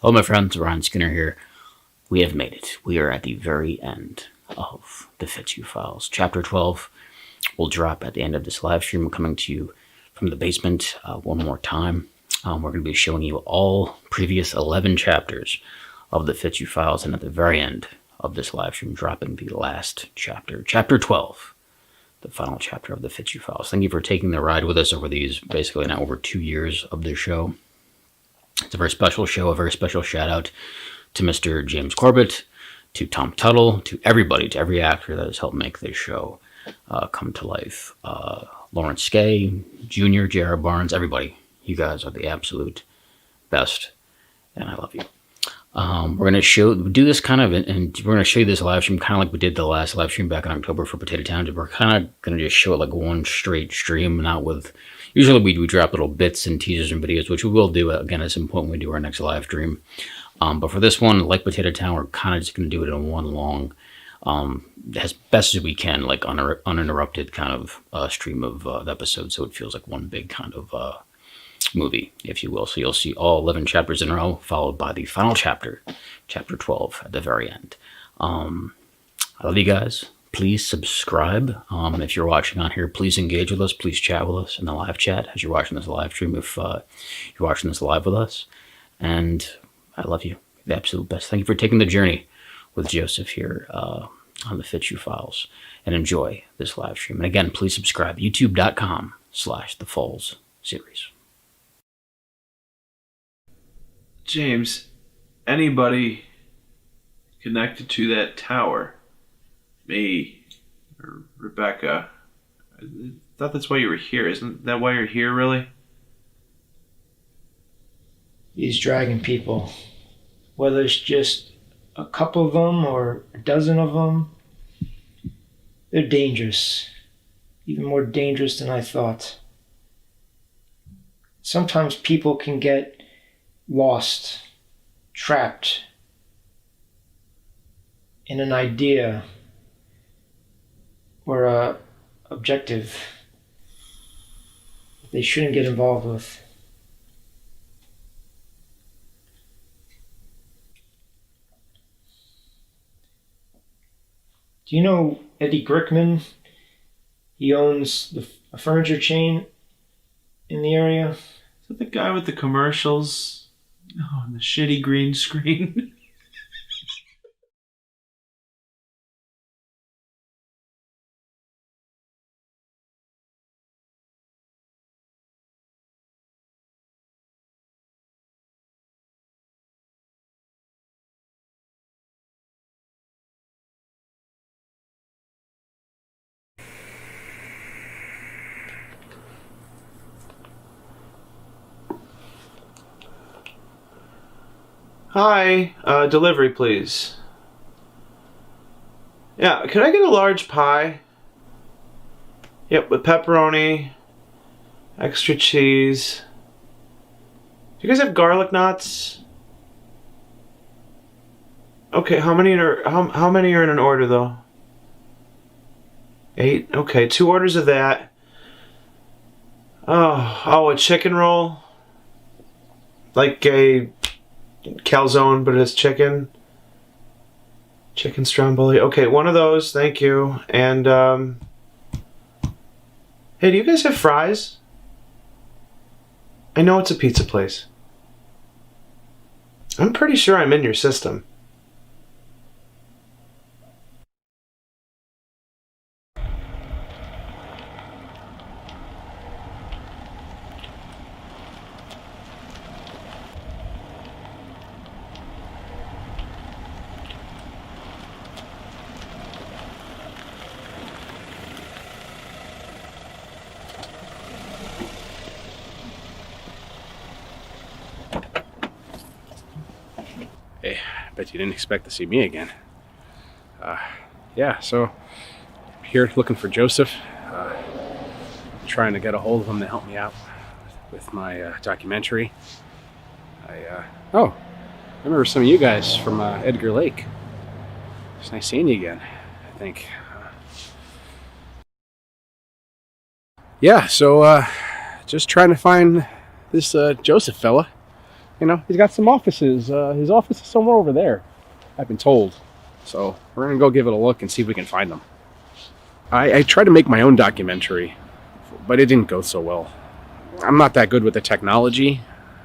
Hello, my friends. Ryan Skinner here. We have made it. We are at the very end of the Fitzhugh Files. Chapter 12 will drop at the end of this live stream. I'm coming to you from the basement one more time. We're going to be showing you all previous 11 chapters of the Fitzhugh Files, and at the very end of this live stream, dropping the last chapter, Chapter 12, the final chapter of the Fitzhugh Files. Thank you for taking the ride with us over these basically now over 2 years of this show. It's a very special show, a very special shout out to Mr. James Corbett, to Tom Tuttle, to everybody, to every actor that has helped make this show come to life. Lawrence Skay, Jr., J.R. Barnes, everybody. You guys are the absolute best, and I love you. We're going to do this kind of, and we're going to show you this live stream kind of like we did the last live stream back in October for Potato Town. We're kind of going to just show it like one straight stream, not with, usually we drop little bits and teasers and videos, which we will do again at some point when we do our next live stream. But for this one, like Potato Town, we're kind of just going to do it in one long, as best as we can, like uninterrupted kind of stream of episodes, so it feels like one big kind of movie, if you will. So you'll see all 11 chapters in a row, followed by the final chapter, chapter 12, at the very end. I love you guys. Please subscribe. If you're watching on here, please engage with us. Please chat with us in the live chat as you're watching this live stream, if you're watching this live with us. And I love you. The absolute best. Thank you for taking the journey with Joseph here on the Fitzhugh Files, and enjoy this live stream. And again, please subscribe. YouTube.com/The Falls series. James, anybody connected to that tower, me or Rebecca, I thought that's why you were here. Isn't that why you're here, really? These dragon people, whether it's just a couple of them or a dozen of them, they're dangerous, even more dangerous than I thought. Sometimes people can get lost, trapped in an idea or a objective they shouldn't get involved with. Do you know Eddie Grickman? He owns a furniture chain in the area. Is that the guy with the commercials? Oh, and the shitty green screen. Hi, delivery, please. Yeah, could I get a large pie? Yep, with pepperoni, extra cheese. Do you guys have garlic knots? Okay, how many are in an order though? 8? Okay, 2 orders of that. Oh, a chicken roll? Like a calzone, but it's chicken stromboli. Okay, one of those, thank you. And hey, do you guys have fries? I know it's a pizza place. I'm pretty sure I'm in your system. Hey, I bet you didn't expect to see me again. Yeah, so I'm here looking for Joseph. Trying to get a hold of him to help me out with my documentary. I remember some of you guys from Edgar Lake. It's nice seeing you again, I think. Yeah, so just trying to find this Joseph fella. You know, he's got some offices. His office is somewhere over there, I've been told. So we're going to go give it a look and see if we can find him. I tried to make my own documentary, but it didn't go so well. I'm not that good with the technology,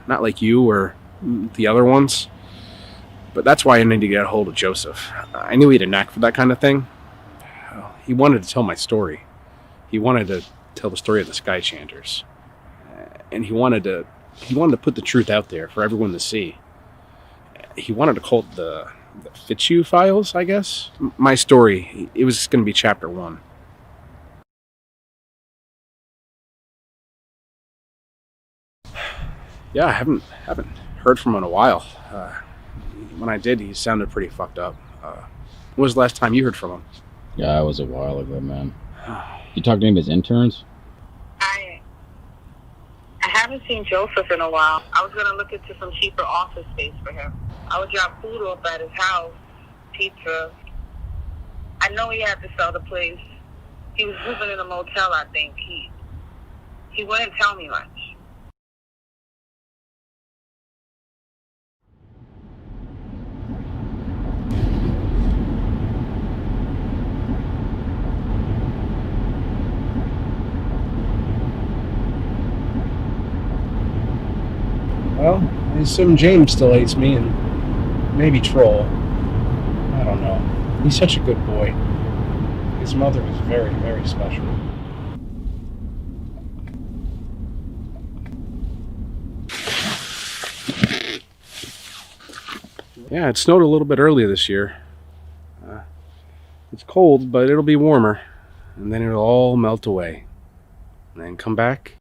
not like you or the other ones. But that's why I needed to get a hold of Joseph. I knew he had a knack for that kind of thing. He wanted to tell my story. He wanted to tell the story of the Sky Chanters. And he wanted to put the truth out there for everyone to see. He wanted to call it the Fitzhugh files, I guess. My story, it was going to be chapter 1. Yeah, I haven't heard from him in a while. When I did, he sounded pretty fucked up. When was the last time you heard from him? Yeah, it was a while ago, man. You talked to any of his interns? I haven't seen Joseph in a while. I was gonna look into some cheaper office space for him. I would drop food off at his house, pizza. I know he had to sell the place. He was living in a motel, I think. He wouldn't tell me much. Well, I assume James still hates me, and maybe Troll. I don't know. He's such a good boy. His mother was very, very special. Yeah, it snowed a little bit earlier this year. It's cold, but it'll be warmer, and then it'll all melt away. And then come back,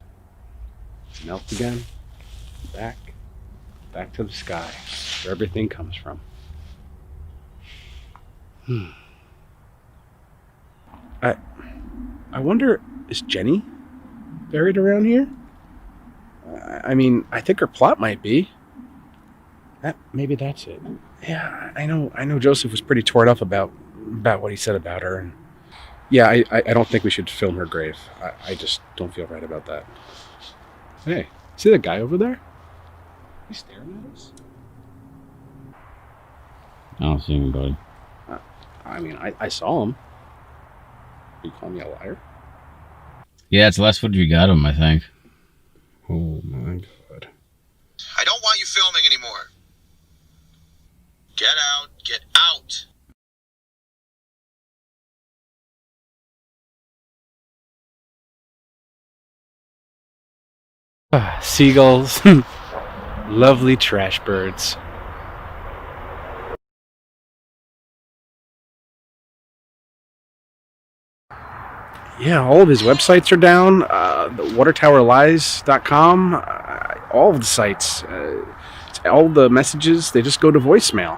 melt again, back to the sky, where everything comes from. I wonder, is Jenny buried around here? I mean, I think her plot might be. Maybe that's it. Yeah, I know Joseph was pretty torn up about what he said about her, and yeah, I don't think we should film her grave. I just don't feel right about that. Hey, see that guy over there? He's staring at us. I don't see anybody. I mean, I saw him. You call me a liar? Yeah, it's the last footage we got of him, I think. Oh my god. I don't want you filming anymore. Get out. Get out. Seagulls. Lovely trash birds. Yeah, all of his websites are down. The watertowerlies.com. All of the sites. All the messages, they just go to voicemail.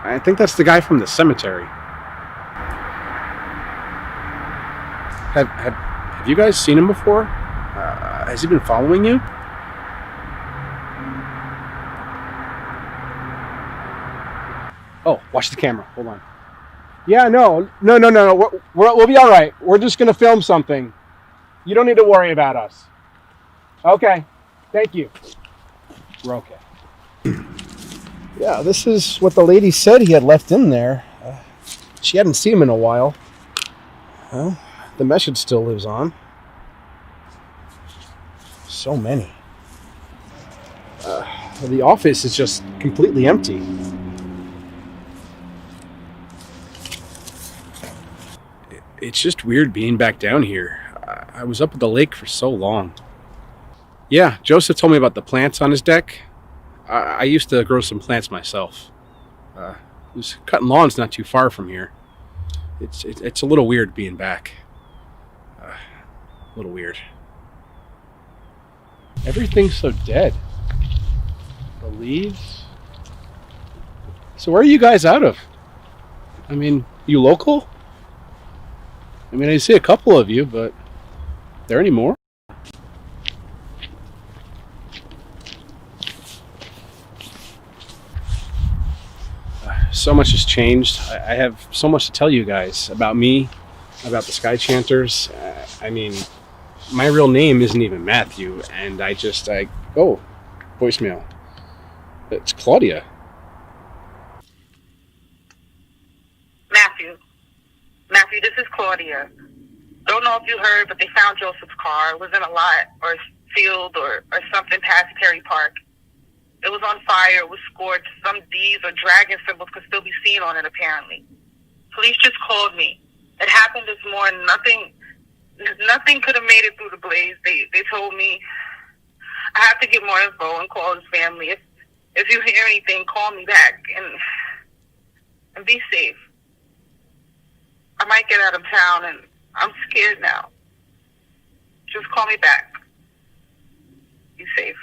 I think that's the guy from the cemetery. Have you guys seen him before? Has he been following you? Oh, watch the camera. Hold on. Yeah, no. We'll be all right. We're just going to film something. You don't need to worry about us. Okay. Thank you. We're okay. Yeah, this is what the lady said he had left in there. She hadn't seen him in a while. Well, the message still lives on. So many. The office is just completely empty. It's just weird being back down here. I was up at the lake for so long. Yeah, Joseph told me about the plants on his deck. I used to grow some plants myself. I was cutting lawns not too far from here. It's a little weird being back. A little weird. Everything's so dead. The leaves. So where are you guys out of? I mean, you local? I mean, I see a couple of you, but are there any more? So much has changed. I have so much to tell you guys about me, about the Sky Chanters. I mean, my real name isn't even Matthew, and oh, voicemail. It's Claudia. Matthew, this is Claudia. Don't know if you heard, but they found Joseph's car. It was in a lot or a field or something past Terry Park. It was on fire. It was scorched. Some D's or dragon symbols could still be seen on it, apparently. Police just called me. It happened this morning. Nothing could have made it through the blaze. They told me I have to get more info and call his family. If you hear anything, call me back and be safe. I might get out of town and I'm scared now. Just call me back. Be safe.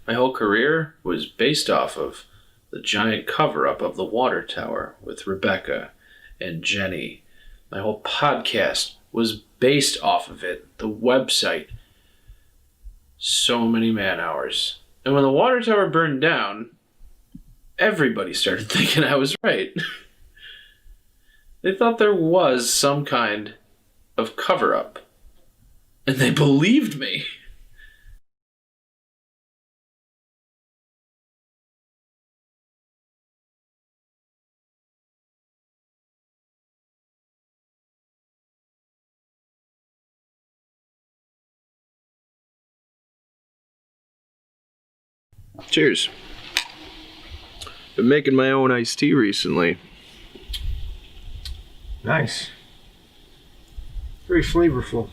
My whole career was based off of the giant cover-up of the water tower with Rebecca and Jenny. My whole podcast was based off of it. The website. So many man-hours. And when the water tower burned down, everybody started thinking I was right. They thought there was some kind of cover-up. And they believed me. Cheers. Been making my own iced tea recently. Nice. Very flavorful.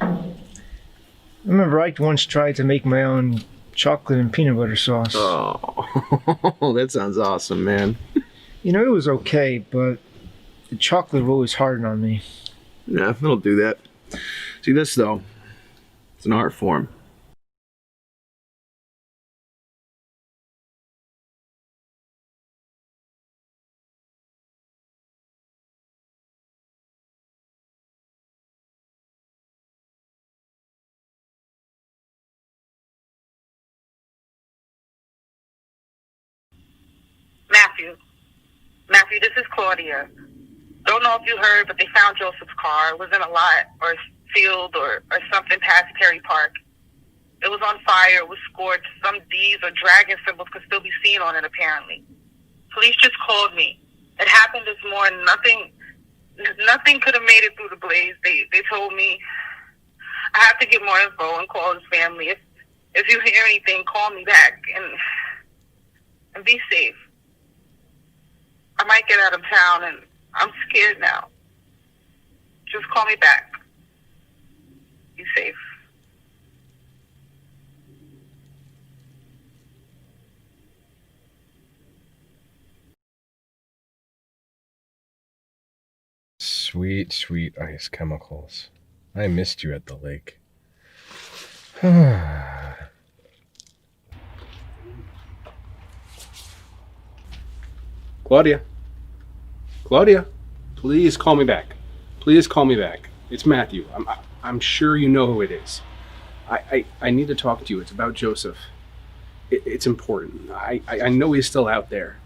I remember I once tried to make my own chocolate and peanut butter sauce. Oh, that sounds awesome, man. You know, it was okay, but the chocolate roll was hard on me. Yeah, it'll do that. See this, though? It's an art form. Matthew, this is Claudia. Don't know if you heard, but they found Joseph's car. It was in a lot or a field or something past Terry Park. It was on fire. It was scorched. Some D's or dragon symbols could still be seen on it, apparently. Police just called me. It happened this morning. Nothing could have made it through the blaze. They told me I have to get more info and call his family. If you hear anything, call me back and be safe. I might get out of town and I'm scared now. Just call me back. Be safe. Sweet, sweet ice chemicals. I missed you at the lake. Claudia, please call me back. Please call me back. It's Matthew. I'm sure you know who it is. I need to talk to you. It's about Joseph. It's important. I know he's still out there.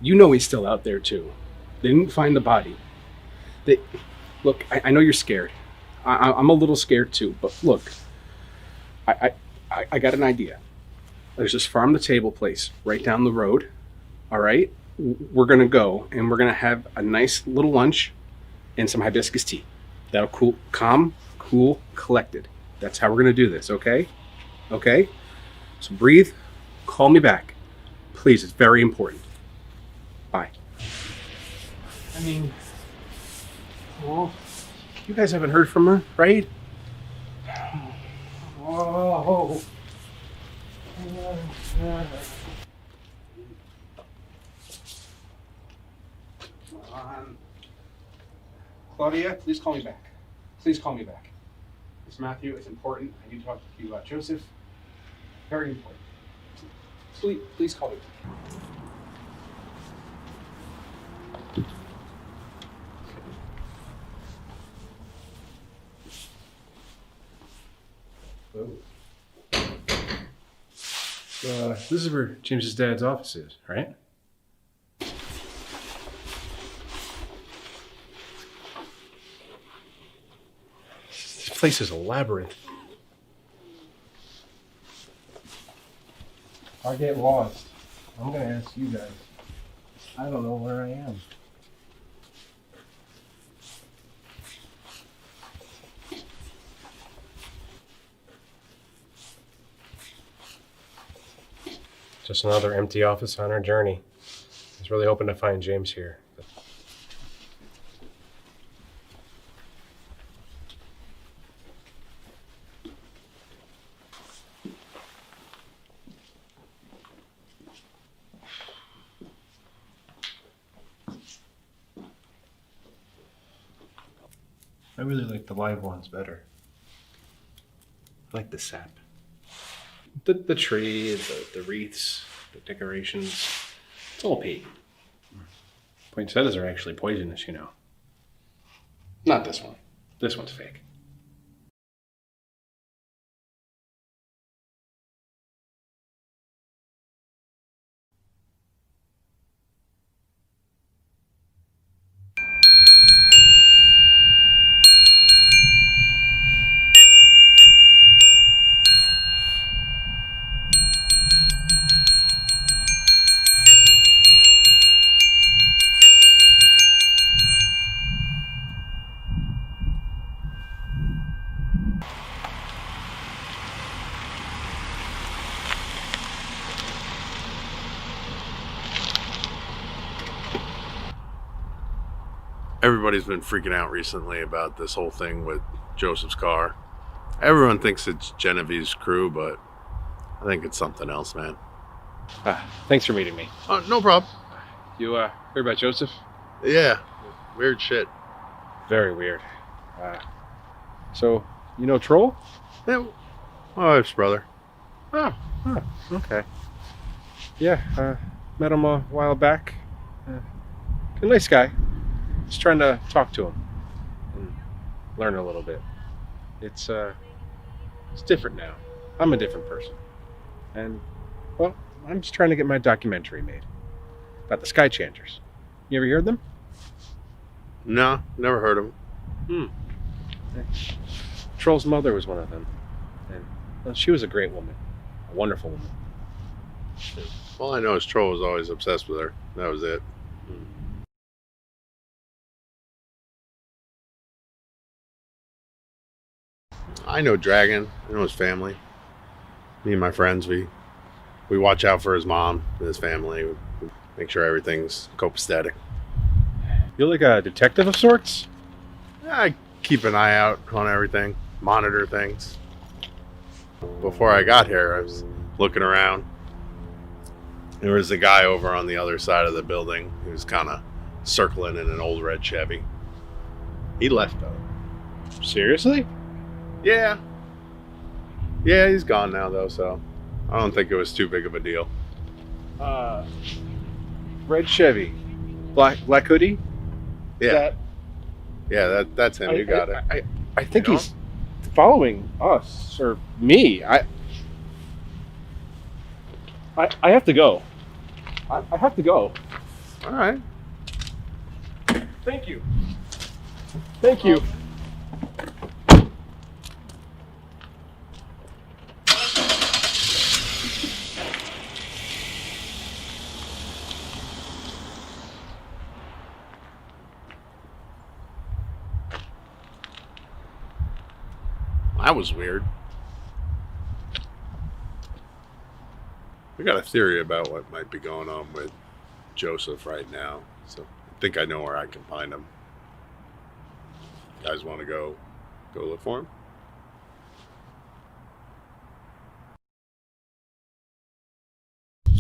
You know he's still out there too. They didn't find the body. Look, I know you're scared. I'm a little scared too, but look, I got an idea. There's this farm to table place right down the road. All right? We're going to go and we're going to have a nice little lunch and some hibiscus tea. That'll calm, cool, collected. That's how we're going to do this, okay? Okay? So breathe, call me back. Please, it's very important. Bye. I mean, well, you guys haven't heard from her, right? Oh. Claudia, please call me back. Please call me back. It's Matthew. It's important. I need to talk to you about Joseph. Very important. Please call me back. This is where James's dad's office is, right? place is a labyrinth. I get lost. I'm gonna ask you guys. I don't know where I am. Just another empty office on our journey. I was really hoping to find James here. But... I really like the live ones better. I like the sap. The tree, the wreaths, the decorations, it's all paid. Poinsettias are actually poisonous, you know. Not this one. This one's fake. Everybody's been freaking out recently about this whole thing with Joseph's car. Everyone thinks it's Genevieve's crew, but I think it's something else, man. Thanks for meeting me. No problem. You heard about Joseph? Yeah, weird shit. Very weird. So, you know Troll? Yeah, my wife's brother. Oh, okay. Yeah, met him a while back. A nice guy. Just trying to talk to him and learn a little bit. It's different now. I'm a different person. And, well, I'm just trying to get my documentary made about the Sky Changers. You ever heard them? No, never heard of him. Troll's mother was one of them. And well, she was a great woman. A wonderful woman. All I know is Troll was always obsessed with her. That was it. I know Dragon. I know his family. Me and my friends, we watch out for his mom and his family. We make sure everything's copacetic. You're like a detective of sorts? I keep an eye out on everything, monitor things. Before I got here, I was looking around. There was a guy over on the other side of the building who was kind of circling in an old red Chevy. He left though. Seriously? Yeah, he's gone now though, so I don't think it was too big of a deal. Red Chevy, black hoodie. Yeah, that's him. You got it. I think he's following us or me. I have to go. I have to go. All right. Thank you. Thank you. That was weird. I got a theory about what might be going on with Joseph right now, so I think I know where I can find him. You guys want to go look for him?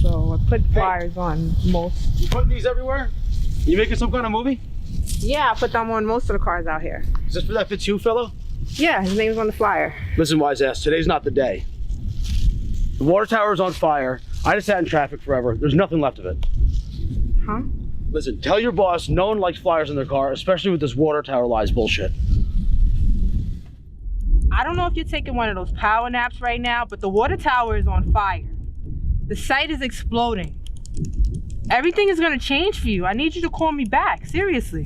So I put flyers on most. You putting these everywhere? You making some kind of movie? Yeah, I put them on most of the cars out here. Is this for that Fitzhugh fellow? Yeah, his name's on the flyer. Listen, wise ass, today's not the day. The water tower is on fire. I just sat in traffic forever. There's nothing left of it. Huh? Listen, tell your boss no one likes flyers in their car, especially with this water tower lies bullshit. I don't know if you're taking one of those power naps right now, but the water tower is on fire. The site is exploding. Everything is gonna change for you. I need you to call me back, seriously.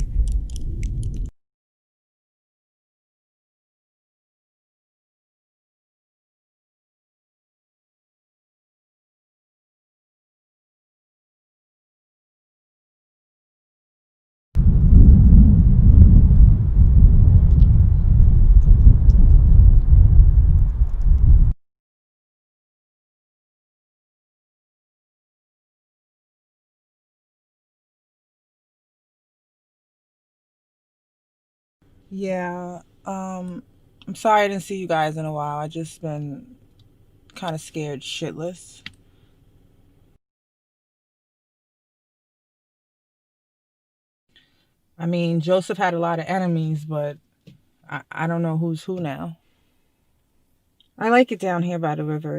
Yeah, I'm sorry I didn't see you guys in a while. I just been kind of scared shitless. I mean, Joseph had a lot of enemies, but I don't know who's who now. I like it down here by the river.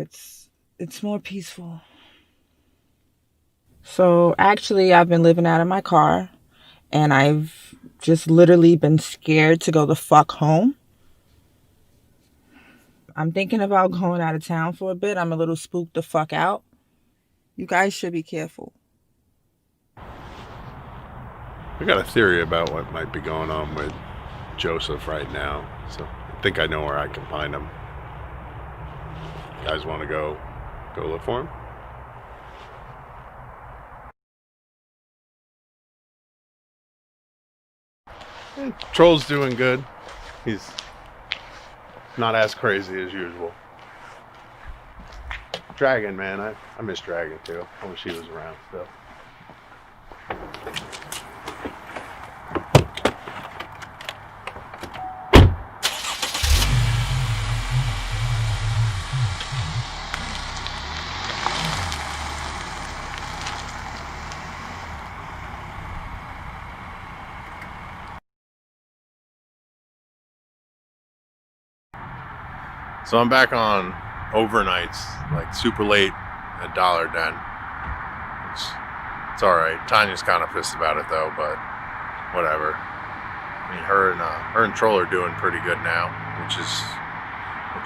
It's more peaceful. So actually, I've been living out of my car, and I've just literally been scared to go the fuck home. I'm thinking about going out of town for a bit. I'm a little spooked the fuck out. You guys should be careful. I got a theory about what might be going on with Joseph right now, so I think I know where I can find him. You guys want to go look for him? Troll's doing good. He's not as crazy as usual. Dragon, man, I miss Dragon too. I wish he was around still. So I'm back on overnights, like super late at Dollar Den. It's all right. Tanya's kind of pissed about it though, but whatever. I mean, her and Troll are doing pretty good now, which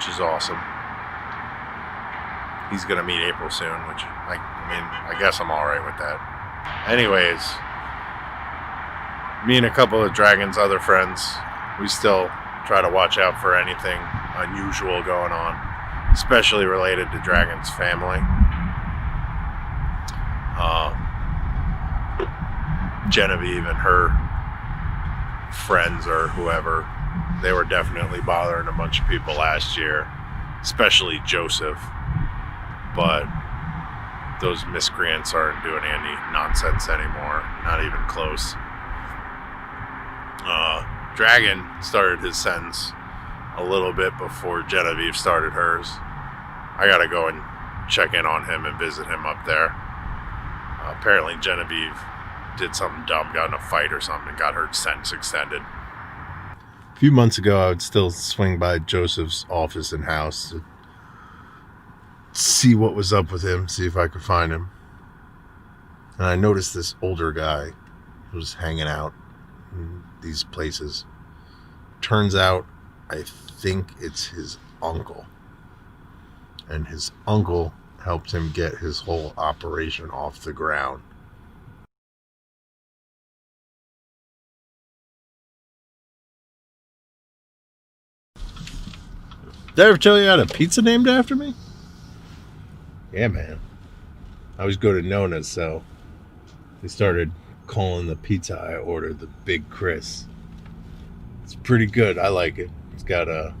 is awesome. He's gonna meet April soon, which I guess I'm all right with that. Anyways, me and a couple of Dragon's other friends, we still try to watch out for anything unusual going on, especially related to Dragon's family. Genevieve and her friends or whoever, they were definitely bothering a bunch of people last year, especially Joseph. But those miscreants aren't doing any nonsense anymore, not even close. Dragon started his sentence a little bit before Genevieve started hers. I gotta go and check in on him and visit him up there. Apparently Genevieve did something dumb, got in a fight or something, and got her sentence extended. A few months ago, I would still swing by Joseph's office and house to see what was up with him, see if I could find him. And I noticed this older guy who was hanging out in these places. Turns out, I think it's his uncle. And his uncle helped him get his whole operation off the ground. Did I ever tell you I had a pizza named after me? Yeah, man. I always go to Nona's, so they started calling the pizza I ordered the Big Chris. It's pretty good. I like it. It's got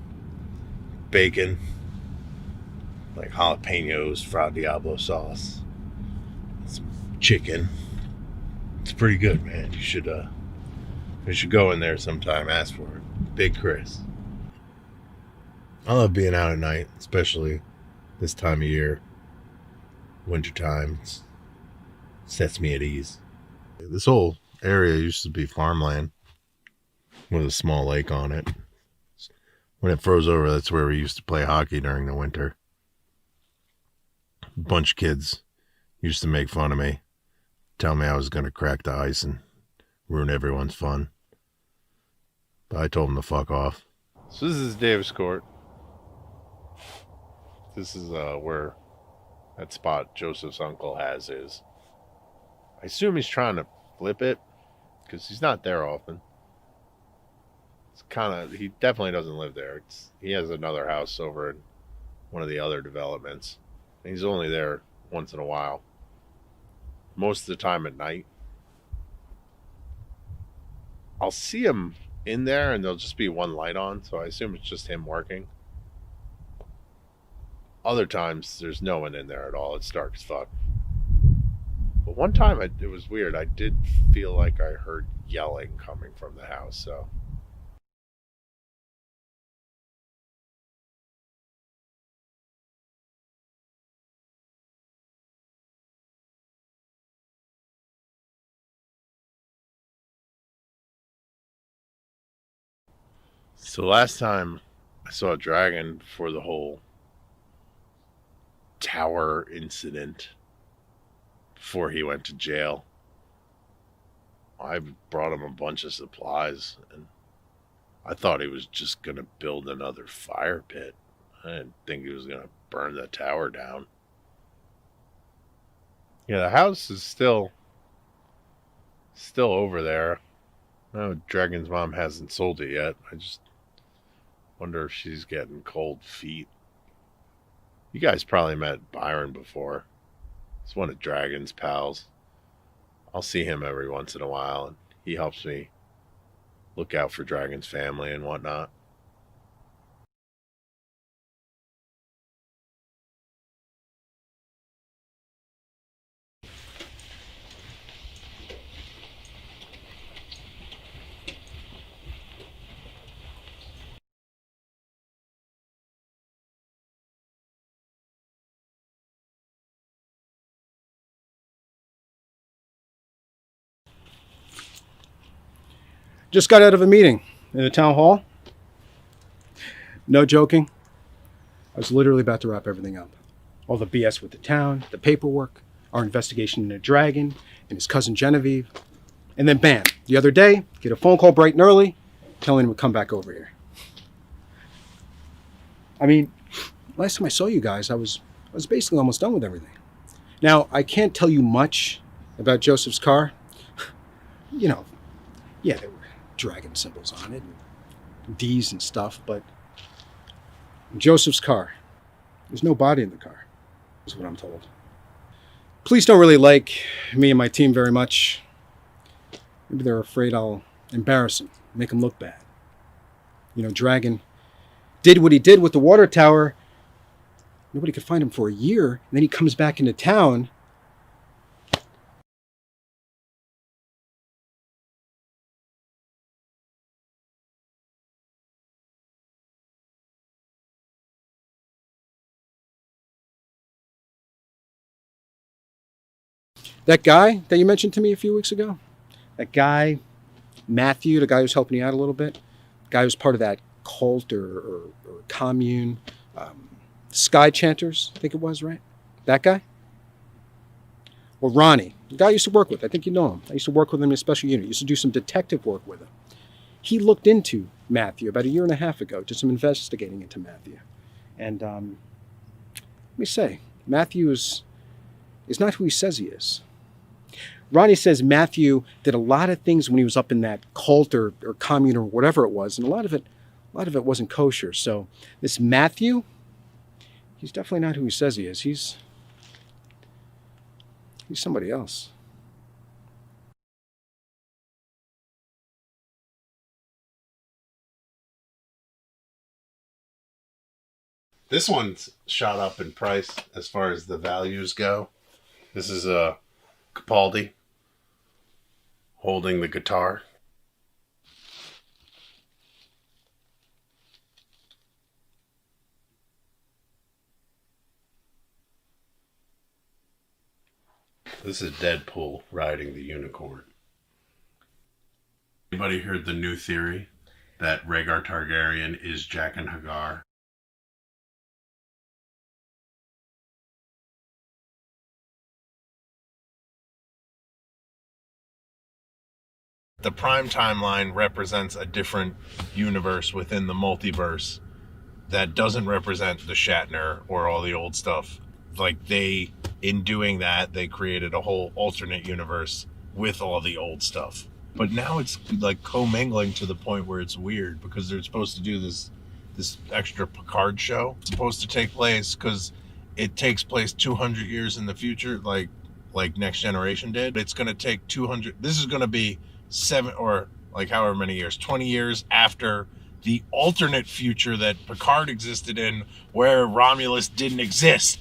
bacon, like jalapenos, Fra Diablo sauce, some chicken. It's pretty good, man. You should go in there sometime. Ask for it. Big Chris. I love being out at night, especially this time of year. Wintertime sets me at ease. This whole area used to be farmland with a small lake on it. When it froze over, that's where we used to play hockey during the winter. A bunch of kids used to make fun of me, tell me I was going to crack the ice and ruin everyone's fun. But I told them to fuck off. So this is Davis Court. This is where that spot Joseph's uncle has is. I assume he's trying to flip it because he's not there often. It's he definitely doesn't live there. He has another house over in one of the other developments. And he's only there once in a while. Most of the time at night. I'll see him in there and there'll just be one light on, so I assume it's just him working. Other times there's no one in there at all. It's dark as fuck. But one time it was weird. I did feel like I heard yelling coming from the house, so So last time I saw a dragon for the whole tower incident before he went to jail, I brought him a bunch of supplies, and I thought he was just going to build another fire pit. I didn't think he was going to burn the tower down. Yeah, the house is still over there. No, Dragon's mom hasn't sold it yet. I just wonder if she's getting cold feet. You guys probably met Byron before. He's one of Dragon's pals. I'll see him every once in a while, and he helps me look out for Dragon's family and whatnot. Just got out of a meeting in the town hall. No joking. I was literally about to wrap everything up. All the BS with the town, the paperwork, our investigation into Dragon and his cousin Genevieve. And then bam, the other day, get a phone call bright and early telling him to come back over here. I mean, last time I saw you guys, I was basically almost done with everything. Now, I can't tell you much about Joseph's car. You know, yeah, there were dragon symbols on it, and D's and stuff, but Joseph's car, there's no body in the car, is what I'm told. Police don't really like me and my team very much. Maybe they're afraid I'll embarrass them, make them look bad. You know, Dragon did what he did with the water tower. Nobody could find him for a year, and then he comes back into town. That guy that you mentioned to me a few weeks ago, that guy, Matthew, the guy who's helping you out a little bit, the guy who's part of that cult or commune, Sky Chanters, I think it was, right? That guy? Well, Ronnie, the guy I used to work with, I think you know him. I used to work with him in a special unit. I used to do some detective work with him. He looked into Matthew about a year and a half ago, did some investigating into Matthew. And let me say, Matthew is not who he says he is. Ronnie says Matthew did a lot of things when he was up in that cult or commune or whatever it was, and a lot of it wasn't kosher. So this Matthew, he's definitely not who he says he is. He's somebody else. This one's shot up in price as far as the values go. This is a Capaldi holding the guitar. This is Deadpool riding the unicorn. Anybody heard the new theory that Rhaegar Targaryen is Jaqen H'ghar? The Prime timeline represents a different universe within the multiverse that doesn't represent the Shatner or all the old stuff. Like in doing that, they created a whole alternate universe with all the old stuff. But now it's like commingling to the point where it's weird because they're supposed to do this extra Picard show. It's supposed to take place because it takes place 200 years in the future, like Next Generation did. It's going to take 200. This is going to be 7 or like however many years, 20 years after the alternate future that Picard existed in, where Romulus didn't exist.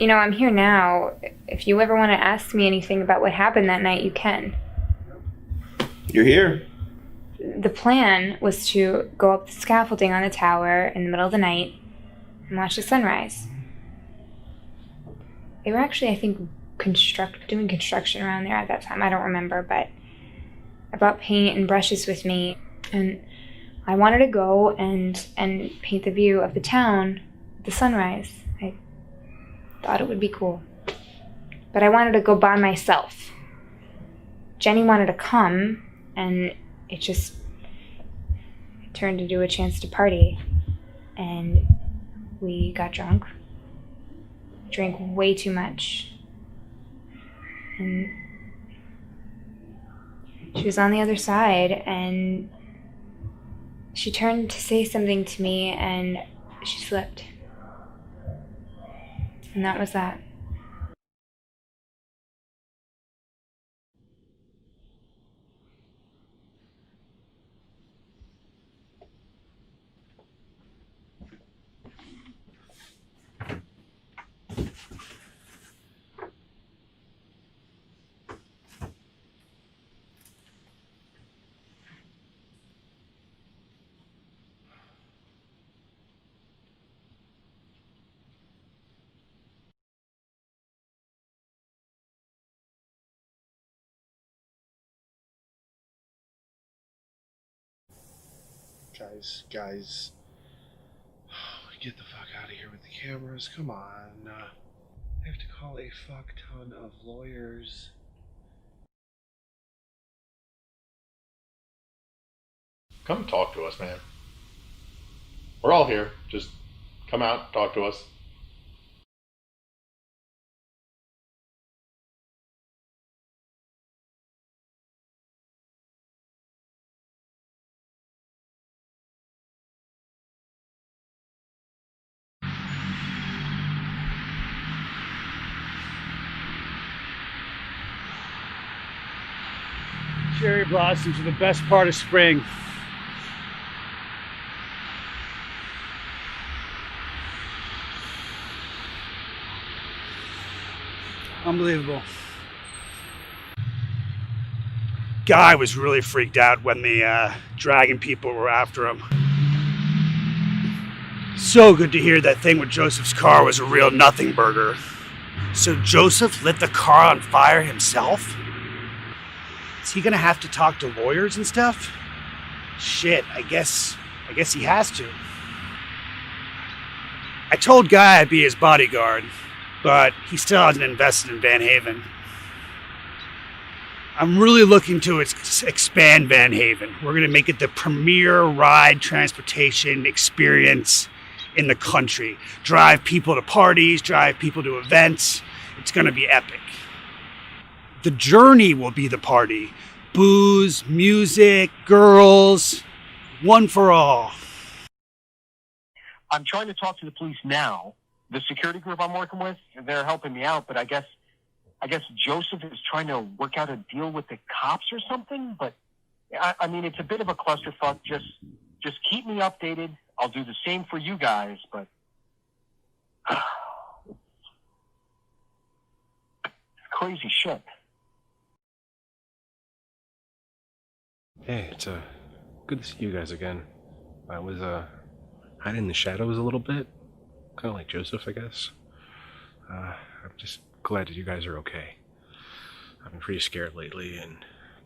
You know, I'm here now. If you ever want to ask me anything about what happened that night, you can. You're here. The plan was to go up the scaffolding on the tower in the middle of the night and watch the sunrise. They were actually, I think, doing construction around there at that time. I don't remember, but I brought paint and brushes with me, and I wanted to go and paint the view of the town, the sunrise. I thought it would be cool. But I wanted to go by myself. Jenny wanted to come, and it just turned into a chance to party. And we got drunk, drank way too much, and she was on the other side, and she turned to say something to me, and she slipped. And that was that. Guys, get the fuck out of here with the cameras. Come on. I have to call a fuck ton of lawyers. Come talk to us, man. We're all here. Just come out, talk to us. Cherry blossoms are the best part of spring. Unbelievable. Guy was really freaked out when the dragon people were after him. So good to hear that thing with Joseph's car was a real nothing burger. So Joseph lit the car on fire himself? Is he gonna have to talk to lawyers and stuff? Shit, I guess he has to. I told Guy I'd be his bodyguard, but he still hasn't invested in Van Haven. I'm really looking to expand Van Haven. We're gonna make it the premier ride transportation experience in the country. Drive people to parties, drive people to events. It's gonna be epic. The journey will be the party. Booze, music, girls, one for all. I'm trying to talk to the police now. The security group I'm working with, they're helping me out, but I guess Joseph is trying to work out a deal with the cops or something, but I mean, it's a bit of a clusterfuck. Just keep me updated. I'll do the same for you guys, but it's crazy shit. Hey, it's good to see you guys again. I was hiding in the shadows a little bit, kind of like Joseph, I guess. I'm just glad that you guys are okay. I've been pretty scared lately, and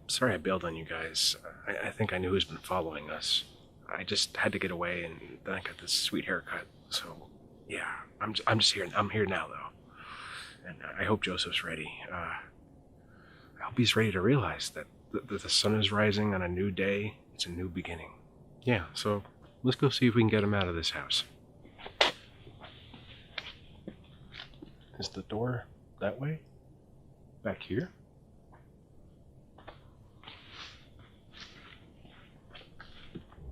sorry I bailed on you guys. I think I knew who's been following us. I just had to get away, and then I got this sweet haircut. So yeah, I'm just here. I'm here now though, and I hope Joseph's ready. I hope he's ready to realize that the sun is rising on a new day. It's a new beginning. Yeah, so let's go see if we can get him out of this house. Is the door that way? Back here?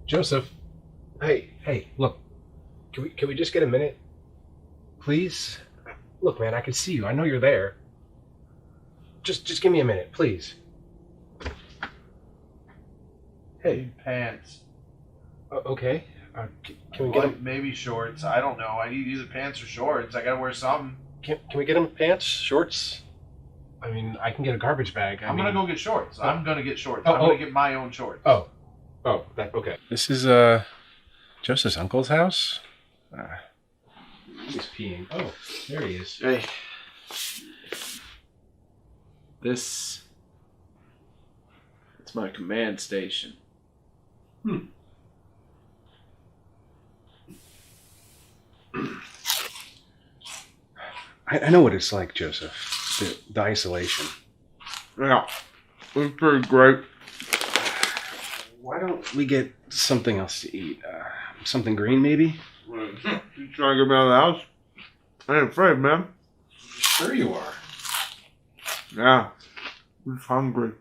Joseph, hey, look. Can we just get a minute? Please? Look, man, I can see you. I know you're there. Just give me a minute, please. Hey. Pants. Okay. Can we get them? Maybe shorts. I don't know. I need either pants or shorts. I gotta wear something. Can we get him pants, shorts? I mean, I can get a garbage bag. I'm gonna go get shorts. I'm gonna get shorts. Oh, I'm gonna get my own shorts. Okay. This is Joseph's uncle's house. He's peeing. Oh, there he is. Hey. It's my command station. I know what it's like, Joseph. The isolation. Yeah, it's pretty great. Why don't we get something else to eat? Something green, maybe? You trying to get me out of the house? I ain't afraid, man. Sure you are. Yeah, I'm hungry.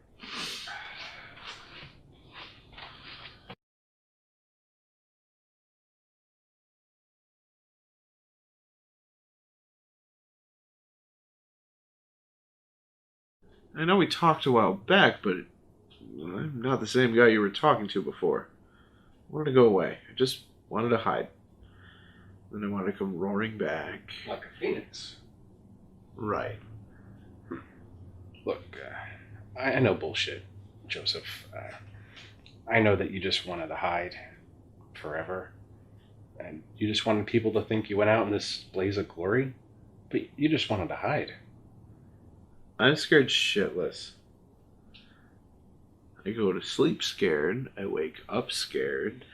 I know we talked a while back, but I'm not the same guy you were talking to before. I wanted to go away. I just wanted to hide. Then I wanted to come roaring back. Like a phoenix. Right. Look, I know bullshit, Joseph. I know that you just wanted to hide forever. And you just wanted people to think you went out in this blaze of glory. But you just wanted to hide. I'm scared shitless. I go to sleep scared. I wake up scared.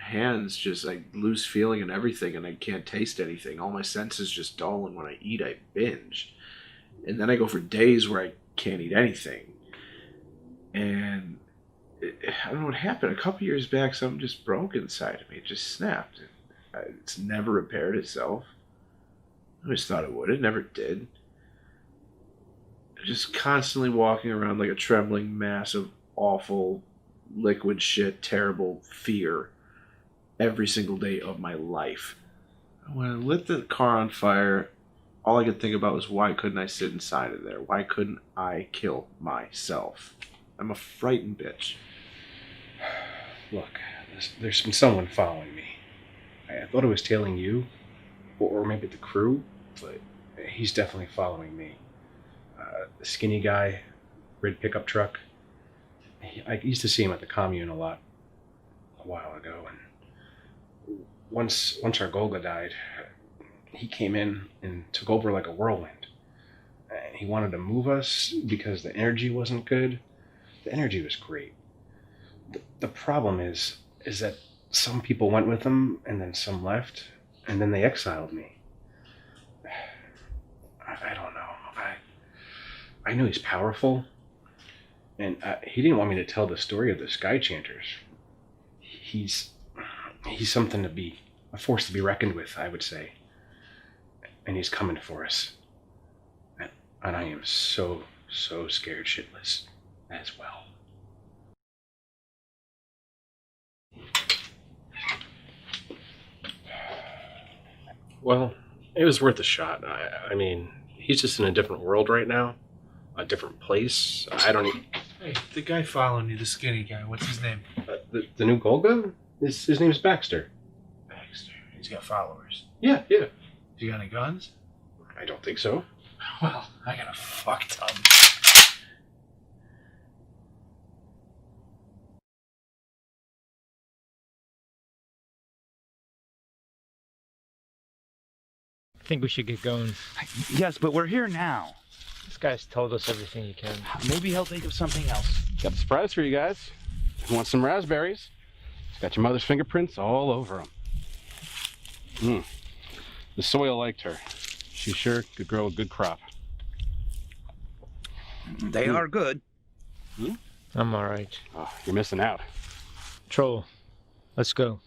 Hands just, I lose feeling and everything, and I can't taste anything. All my senses just dull, and when I eat, I binge. And then I go for days where I can't eat anything. And I don't know what happened. A couple years back, something just broke inside of me. It just snapped. It's never repaired itself. I just thought it would. It never did. Just constantly walking around like a trembling mass of awful, liquid shit, terrible fear every single day of my life. When I lit the car on fire, all I could think about was why couldn't I sit inside of there? Why couldn't I kill myself? I'm a frightened bitch. Look, there's been someone following me. I thought it was tailing you, or maybe the crew, but he's definitely following me. The skinny guy, red pickup truck. I used to see him at the commune a lot a while ago, and once our Golga died, he came in and took over like a whirlwind. And he wanted to move us because the energy wasn't good. The energy was great. The problem is that some people went with him, and then some left, and then they exiled me. I don't know. I know he's powerful, and he didn't want me to tell the story of the Sky Chanters. He's something to be, a force to be reckoned with, I would say. And he's coming for us. And I am so scared shitless as well. Well, it was worth a shot. I mean, he's just in a different world right now. A different place. I don't even... Hey, the guy following you, the skinny guy, what's his name? The new Golga? His name's Baxter. Baxter. He's got followers. Yeah. You got any guns? I don't think so. Well, I got a fuck ton. I think we should get going. Yes, but we're here now. This guy's told us everything he can. Maybe he'll think of something else. Got a surprise for you guys. You want some raspberries? It's got your mother's fingerprints all over them. The soil liked her. She sure could grow a good crop. They are good. I'm all right. Oh, you're missing out. Troll, let's go.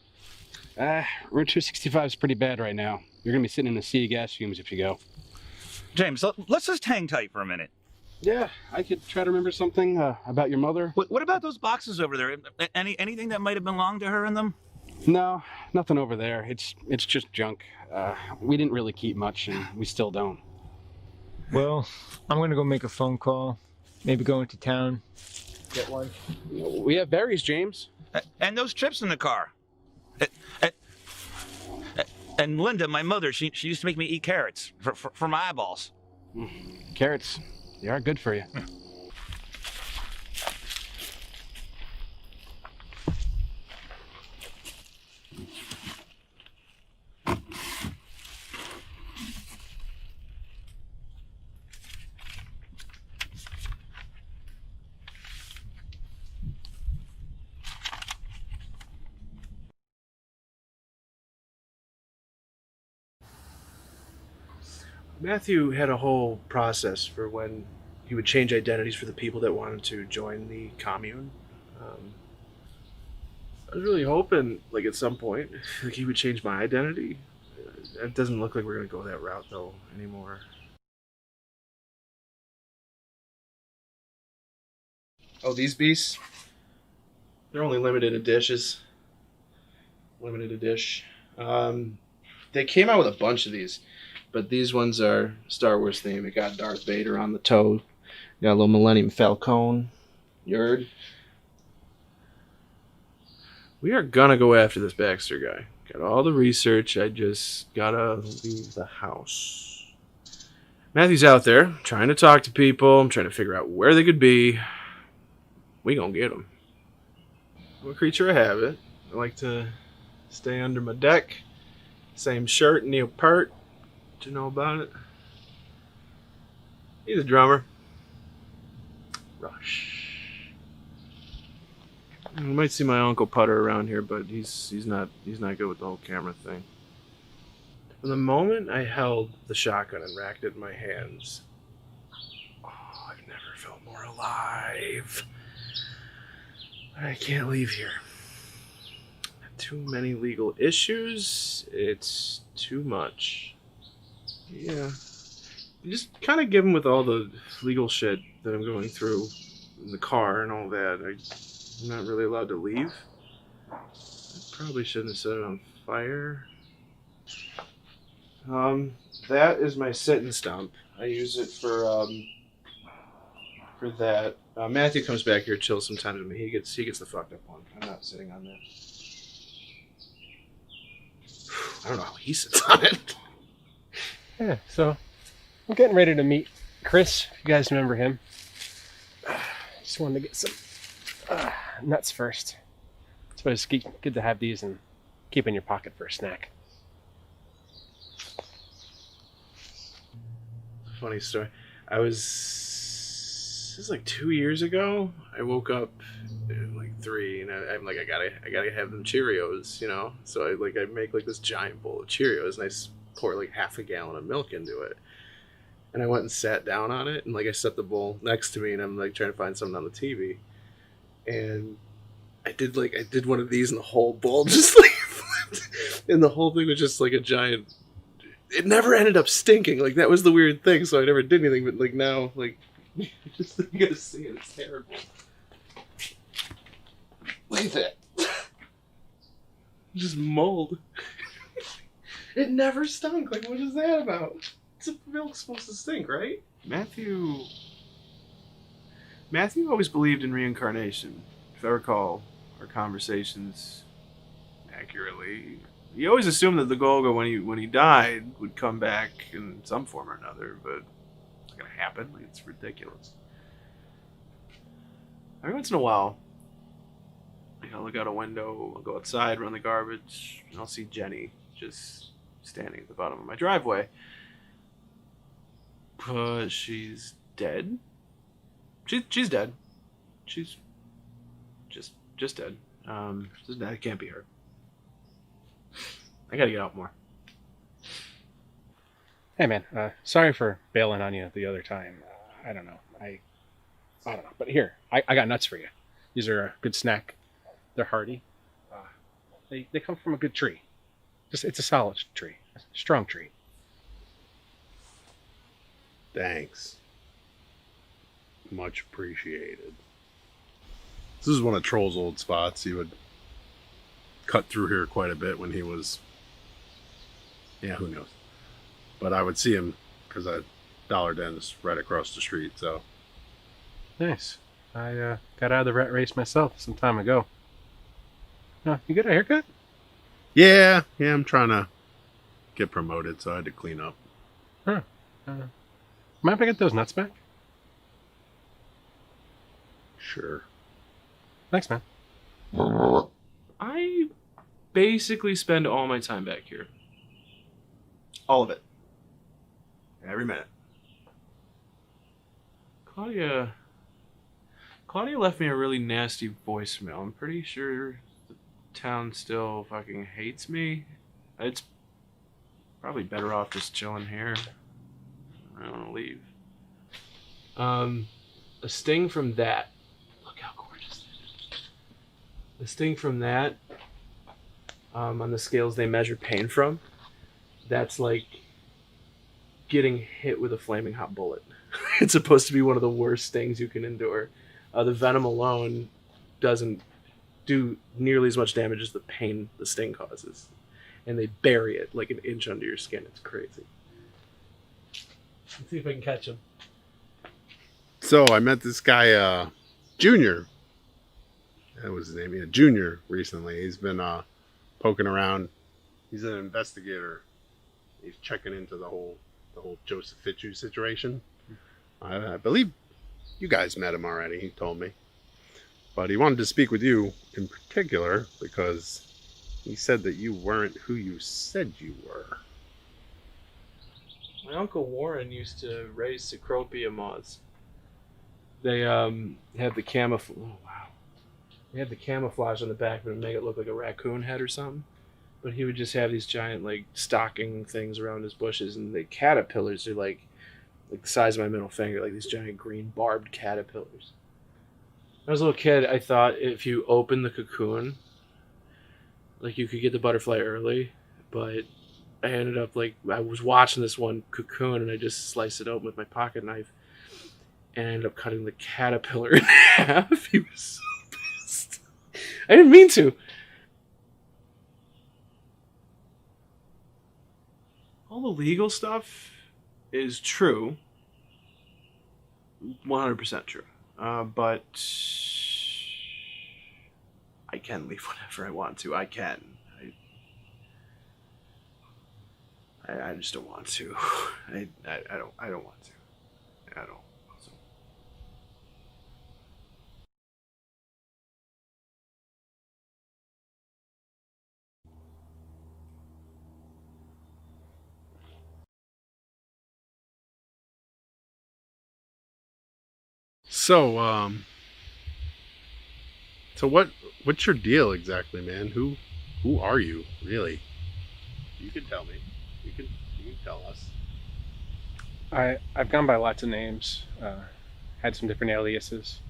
Route 265 is pretty bad right now. You're going to be sitting in a sea of gas fumes if you go. James, let's just hang tight for a minute. Yeah, I could try to remember something about your mother. What about those boxes over there? Anything that might have belonged to her in them? No, nothing over there. It's just junk. We didn't really keep much, and we still don't. Well, I'm gonna go make a phone call. Maybe go into town. Get one. We have berries, James. And those chips in the car. And Linda, my mother, she used to make me eat carrots for my eyeballs. Carrots, they are good for you. Matthew had a whole process for when he would change identities for the people that wanted to join the commune. I was really hoping, like, at some point, like, he would change my identity. It doesn't look like we're going to go that route, though, anymore. Oh, these beasts? They're only limited editions. Limited edition. They came out with a bunch of these, but these ones are Star Wars themed. It got Darth Vader on the toe. Got a little Millennium Falcon. Yerd. We are gonna go after this Baxter guy. Got all the research. I just gotta leave the house. Matthew's out there trying to talk to people. I'm trying to figure out where they could be. We gonna get them. I'm a creature of habit. I like to stay under my deck. Same shirt, Neil Peart. Do you know about it? He's a drummer. Rush. You might see my Uncle Putter around here, but he's not good with the whole camera thing. From the moment I held the shotgun and racked it in my hands, I've never felt more alive. I can't leave here. Too many legal issues. It's too much. Yeah. Just kind of given with all the legal shit that I'm going through in the car and all that, I'm not really allowed to leave. I probably shouldn't have set it on fire. That is my sit-and stump. I use it for that. Matthew comes back here, chills sometimes with me. He gets the fucked up one. I'm not sitting on that. I don't know how he sits on it. Yeah, so I'm getting ready to meet Chris, if you guys remember him. Just wanted to get some nuts first. So it's good to have these and keep in your pocket for a snack. Funny story. This was like 2 years ago. I woke up at like 3, and I'm like, I gotta have them Cheerios, you know. So I make like this giant bowl of Cheerios, and I pour like half a gallon of milk into it. And I went and sat down on it, and like I set the bowl next to me, and I'm like trying to find something on the TV, and I did one of these, and the whole bowl just like flipped, and the whole thing was just like a giant. It never ended up stinking. Like, that was the weird thing, so I never did anything. But like now, like, you gotta see it. It's terrible. Look at that. Just mold. It never stunk. Like, what is that about? Milk's supposed to stink, right? Matthew always believed in reincarnation. If I recall our conversations accurately, he always assumed that the Golgo, when he died, would come back in some form or another, but it's not gonna happen. Like, it's ridiculous. Every once in a while, I'll look out a window, I'll go outside, run the garbage, and I'll see Jenny just standing at the bottom of my driveway. But she's dead. She's dead. She's just dead. That can't be her. I gotta get out more. Hey man, sorry for bailing on you the other time. I don't know. I don't know. But here, I got nuts for you. These are a good snack. They're hardy. They come from a good tree. It's a solid tree. A strong tree. Thanks. Much appreciated. This is one of Troll's old spots. He would cut through here quite a bit when he was... Yeah, who knows? But I would see him because that Dollar Den is right across the street, so... Nice. I got out of the rat race myself some time ago. You get a haircut? Yeah, I'm trying to get promoted, so I had to clean up. Huh. Mind if I get those nuts back? Sure. Thanks, man. I basically spend all my time back here. All of it. Every minute. Claudia left me a really nasty voicemail. I'm pretty sure the town still fucking hates me. It's probably better off just chilling here. I don't want to leave. A sting from that. Look how gorgeous that is. The sting from that, on the scales they measure pain from, that's like getting hit with a flaming hot bullet. It's supposed to be one of the worst stings you can endure. The venom alone doesn't do nearly as much damage as the pain the sting causes. And they bury it like an inch under your skin. It's crazy. Let's see if I can catch him. So I met this guy, Junior. That was his name. Yeah, Junior recently. He's been poking around. He's an investigator. He's checking into the whole Joseph Fitzhugh situation. I believe you guys met him already, he told me. But he wanted to speak with you in particular because he said that you weren't who you said you were. My Uncle Warren used to raise Cecropia moths. They had the camouflage. Oh, wow. They had the camouflage on the back of it to make it look like a raccoon head or something. But he would just have these giant, like, stocking things around his bushes, and the caterpillars are like the size of my middle finger, like these giant green barbed caterpillars. When I was a little kid, I thought if you open the cocoon, like you could get the butterfly early, but I ended up I was watching this one cocoon and I just sliced it open with my pocket knife and I ended up cutting the caterpillar in half. He was so pissed. I didn't mean to. All the legal stuff is true. 100% true. But I can leave whenever I want to. I can. I just don't want to. I don't want to. I don't. So. So what's your deal exactly, man? Who are you, really? You can tell me. You can tell us. I've gone by lots of names, had some different aliases.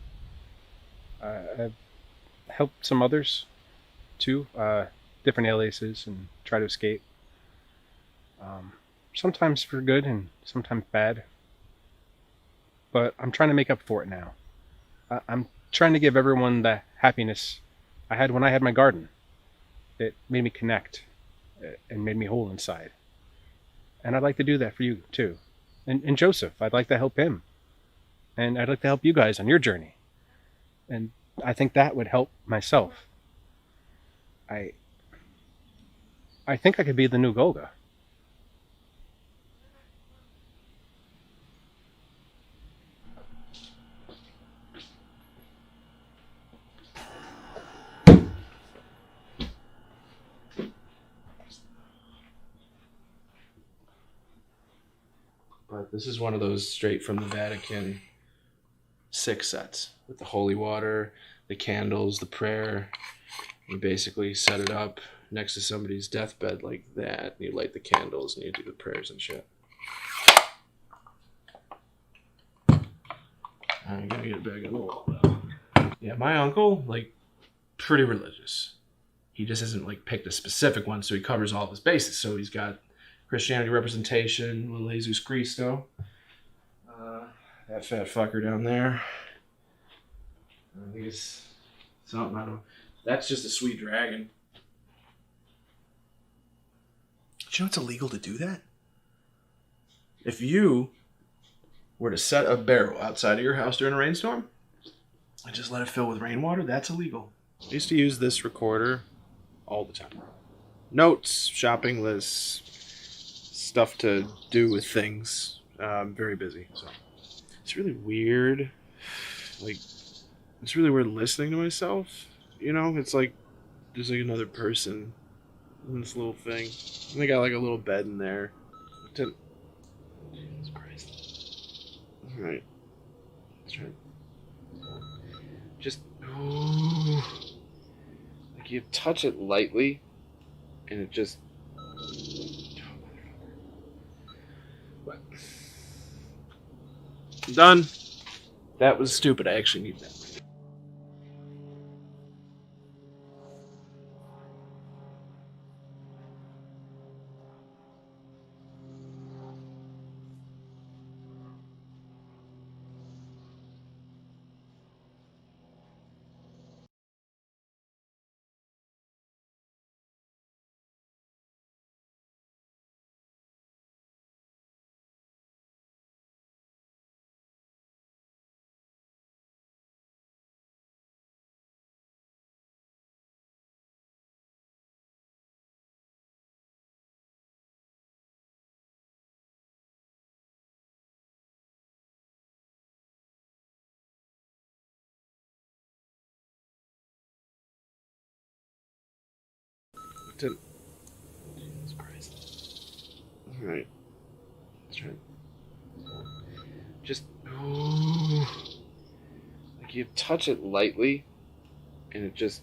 I've helped some others too, different aliases, and try to escape. Sometimes for good and sometimes bad. But I'm trying to make up for it now. I'm trying to give everyone the happiness I had when I had my garden. It made me connect and made me whole inside. And I'd like to do that for you too. And Joseph, I'd like to help him. And I'd like to help you guys on your journey. And I think that would help myself. I think I could be the new Golga. But this is one of those straight from the Vatican 6 sets with the holy water, the candles, the prayer. You basically set it up next to somebody's deathbed like that, and you light the candles and you do the prayers and shit. I'm gonna get it back on the wall though. Yeah, my uncle, pretty religious. He just hasn't picked a specific one, so he covers all of his bases. So he's got Christianity representation, little Jesus Cristo. That fat fucker down there. I think it's something, I don't know. That's just a sweet dragon. Do you know it's illegal to do that? If you were to set a barrel outside of your house during a rainstorm and just let it fill with rainwater, that's illegal. I used to use this recorder all the time. Notes, shopping lists, stuff to do with things. I'm very busy, so it's really weird. Like, it's really weird listening to myself. You know, it's like there's like another person in this little thing. And they got like a little bed in there. Jesus Christ. All right. Let's try. Just like you touch it lightly, and it just. What? Done. That was stupid. I actually need that. Jesus Christ. All right. Let's try. Just like you touch it lightly, and it just.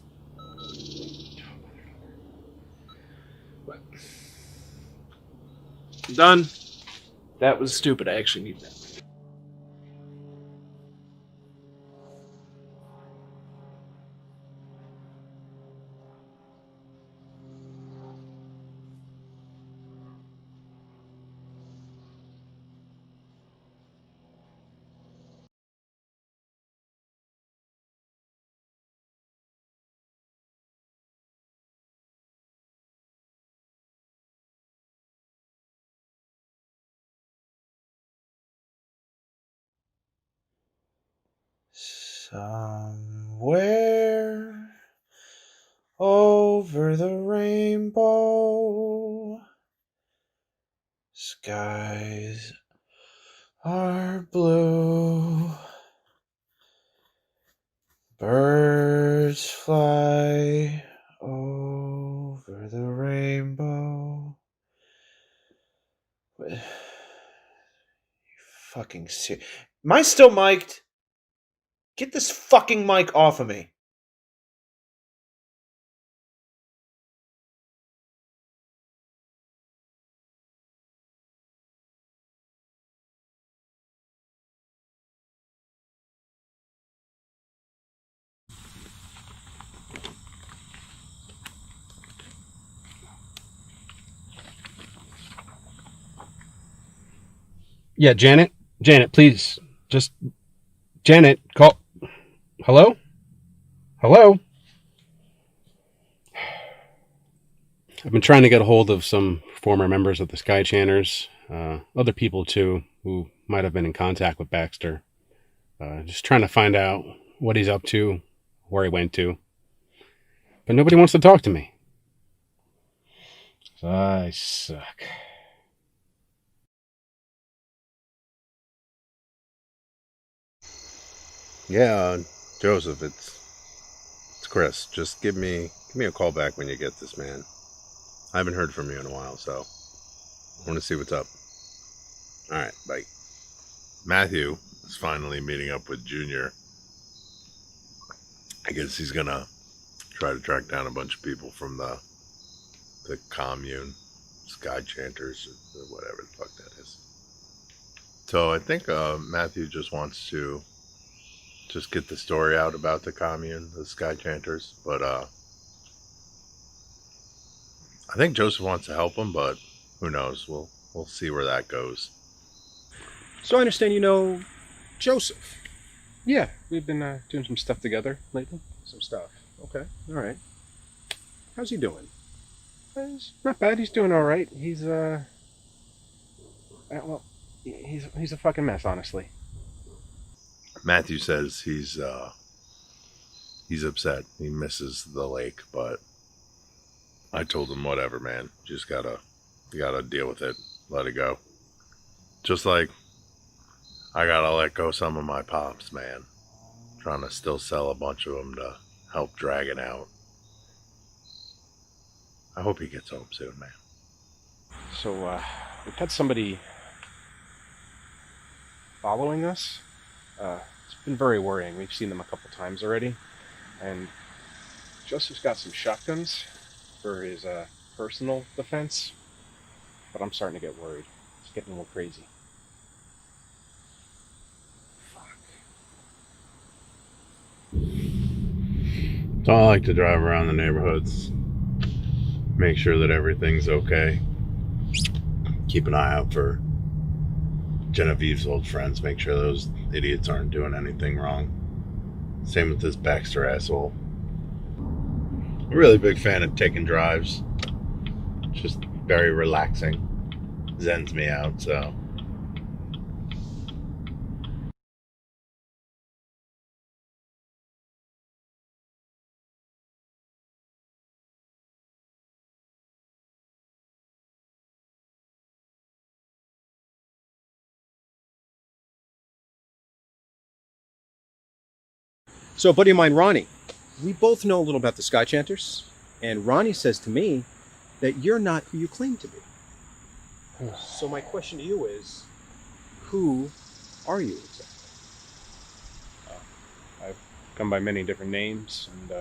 What? Done. That was stupid. I actually need that. Somewhere over the rainbow, skies are blue, birds fly over the rainbow. What? You fucking serious? Am I still mic'd? Get this fucking mic off of me. Yeah, Janet? Janet, please. Just. Janet, call. Hello? Hello? I've been trying to get a hold of some former members of the Sky Chanters, other people too, who might have been in contact with Baxter. Just trying to find out what he's up to, where he went to. But nobody wants to talk to me. I suck. Yeah, Joseph, it's Chris. Just give me a call back when you get this, man. I haven't heard from you in a while, so I want to see what's up. All right, bye. Matthew is finally meeting up with Junior. I guess he's gonna try to track down a bunch of people from the commune, Sky Chanters, or whatever the fuck that is. So I think Matthew just wants to just get the story out about the commune, the Sky Chanters, but I think Joseph wants to help him, but who knows? We'll see where that goes. So I understand you know Joseph. Yeah, we've been doing some stuff together lately. Some stuff. Okay, all right. How's he doing? He's not bad. He's doing all right. He's well, he's a fucking mess, honestly. Matthew says he's upset. He misses the lake, but I told him whatever, man. You gotta deal with it. let it go. Just like I gotta let go some of my pops, man. Trying to still sell a bunch of them to help drag it out. I hope he gets home soon, man. So, we've had somebody following us. It's been very worrying. We've seen them a couple times already. And Joseph's got some shotguns for his personal defense. But I'm starting to get worried. It's getting a little crazy. So I like to drive around the neighborhoods, make sure that everything's okay. Keep an eye out for Genevieve's old friends, make sure those idiots aren't doing anything wrong. Same with this Baxter asshole. I'm a really big fan of taking drives. Just very relaxing. Zens me out, so. So a buddy of mine, Ronnie, we both know a little about the Sky Chanters, and Ronnie says to me that you're not who you claim to be. So my question to you is, who are you exactly? I've come by many different names and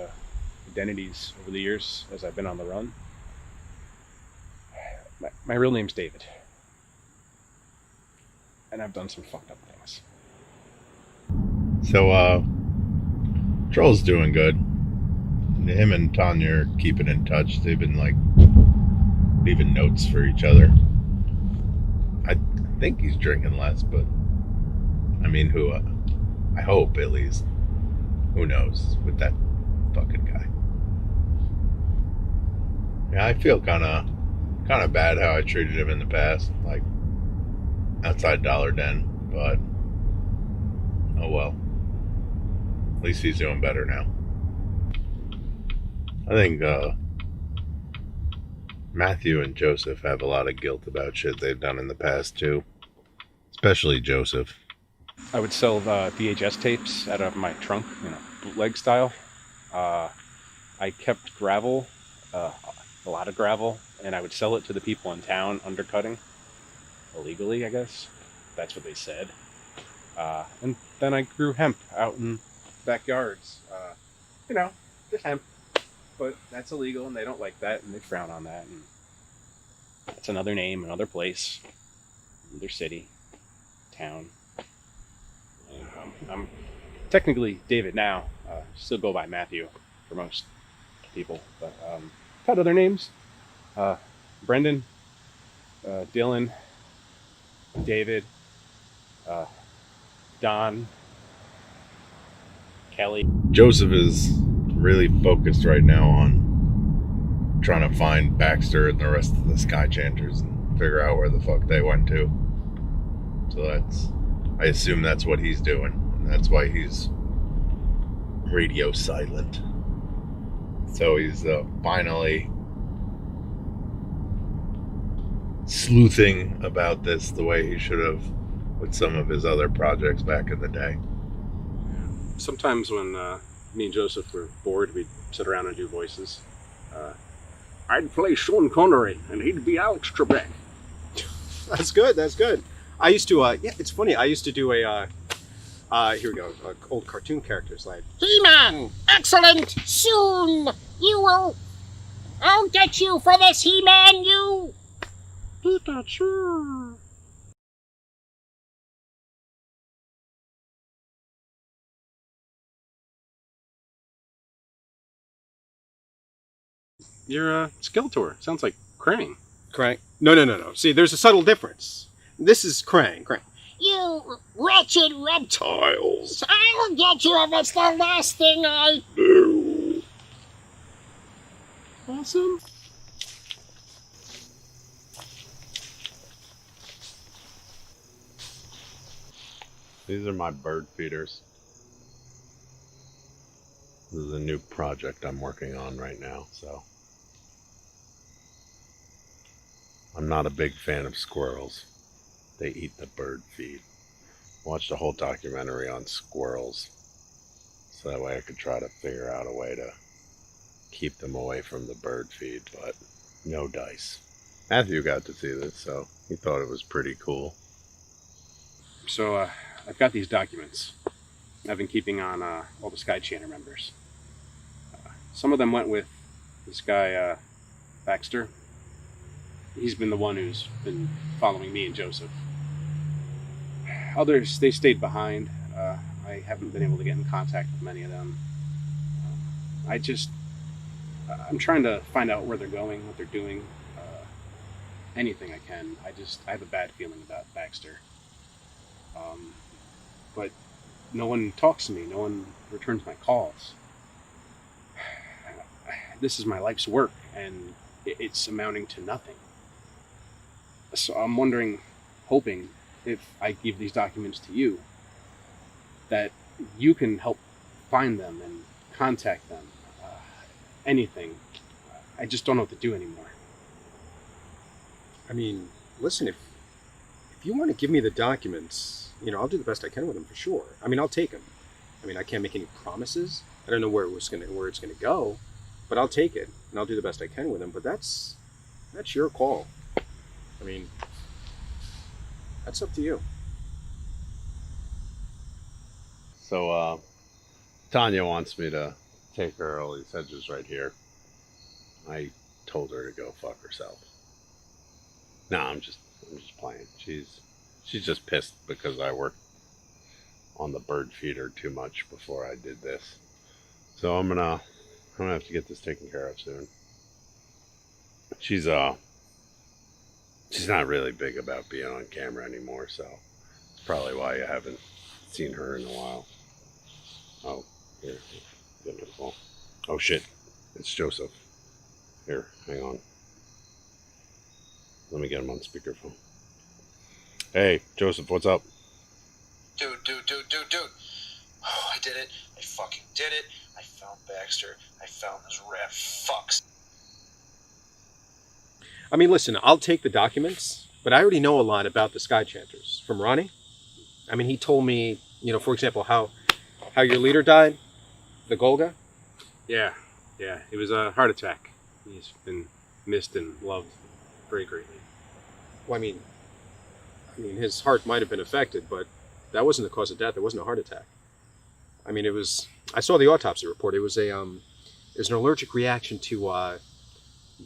identities over the years as I've been on the run. My real name's David. And I've done some fucked up things. So, Troll's doing good. Him and Tanya are keeping in touch. They've been, like, leaving notes for each other. I think he's drinking less, but I mean, I hope at least. Who knows with that fucking guy. Yeah, I feel kind of bad how I treated him in the past, like outside Dollar Den, but oh well. At least he's doing better now. I think Matthew and Joseph have a lot of guilt about shit they've done in the past too. Especially Joseph. I would sell VHS tapes out of my trunk, bootleg style. I kept gravel, a lot of gravel, and I would sell it to the people in town undercutting. Illegally, I guess. That's what they said. And then I grew hemp out in backyards. Just hemp. But that's illegal, and they don't like that, and they frown on that. And that's another name, another place, another city, town. And, I'm technically David now. Still go by Matthew for most people, but got other names. Brendan, Dylan, David, Don, Kelly. Joseph is really focused right now on trying to find Baxter and the rest of the Sky Chanters and figure out where the fuck they went to. So I assume that's what he's doing. And that's why he's radio silent. So he's finally sleuthing about this the way he should have with some of his other projects back in the day. Sometimes when me and Joseph were bored, we'd sit around and do voices. I'd play Sean Connery, and he'd be Alex Trebek. That's good. I used to, it's funny. I used to do here we go, old cartoon characters like He-Man! Excellent! Soon! I'll get you for this, He-Man, you! Pikachu! Your Skeletor sounds like Krang. Krang. No. See, there's a subtle difference. This is Krang. You wretched reptiles! I'll get you if it's the last thing I do! Awesome. These are my bird feeders. This is a new project I'm working on right now, so I'm not a big fan of squirrels. They eat the bird feed. Watched a whole documentary on squirrels, so that way I could try to figure out a way to keep them away from the bird feed, but no dice. Matthew got to see this, so he thought it was pretty cool. So, I've got these documents. I've been keeping on all the Sky Chanter members. Some of them went with this guy, Baxter. He's been the one who's been following me and Joseph. Others, they stayed behind. I haven't been able to get in contact with many of them. I'm trying to find out where they're going, what they're doing, anything I can. I have a bad feeling about Baxter. But no one talks to me, no one returns my calls. This is my life's work, and it's amounting to nothing. So I'm wondering, hoping, if I give these documents to you, that you can help find them and contact them. Anything. I just don't know what to do anymore. I mean, listen, if you want to give me the documents, I'll do the best I can with them for sure. I mean, I'll take them. I mean, I can't make any promises. I don't know where it's gonna go, but I'll take it and I'll do the best I can with them. But that's your call. I mean, that's up to you. So, Tanya wants me to take her all these hedges right here. I told her to go fuck herself. No, I'm just playing. She's just pissed because I worked on the bird feeder too much before I did this. So I'm gonna have to get this taken care of soon. She's not really big about being on camera anymore, so it's probably why you haven't seen her in a while. Oh, here. Get the phone. Oh shit. It's Joseph. Here, hang on. Let me get him on speakerphone. Hey, Joseph, what's up? Dude. Oh, I did it. I fucking did it. I found Baxter. I found those rat fucks. I mean, listen, I'll take the documents, but I already know a lot about the Sky Chanters from Ronnie. I mean, he told me, for example, how your leader died, the Golga. Yeah, it was a heart attack. He's been missed and loved very greatly. Well, I mean, his heart might have been affected, but that wasn't the cause of death. It wasn't a heart attack. I mean, I saw the autopsy report. It was an allergic reaction to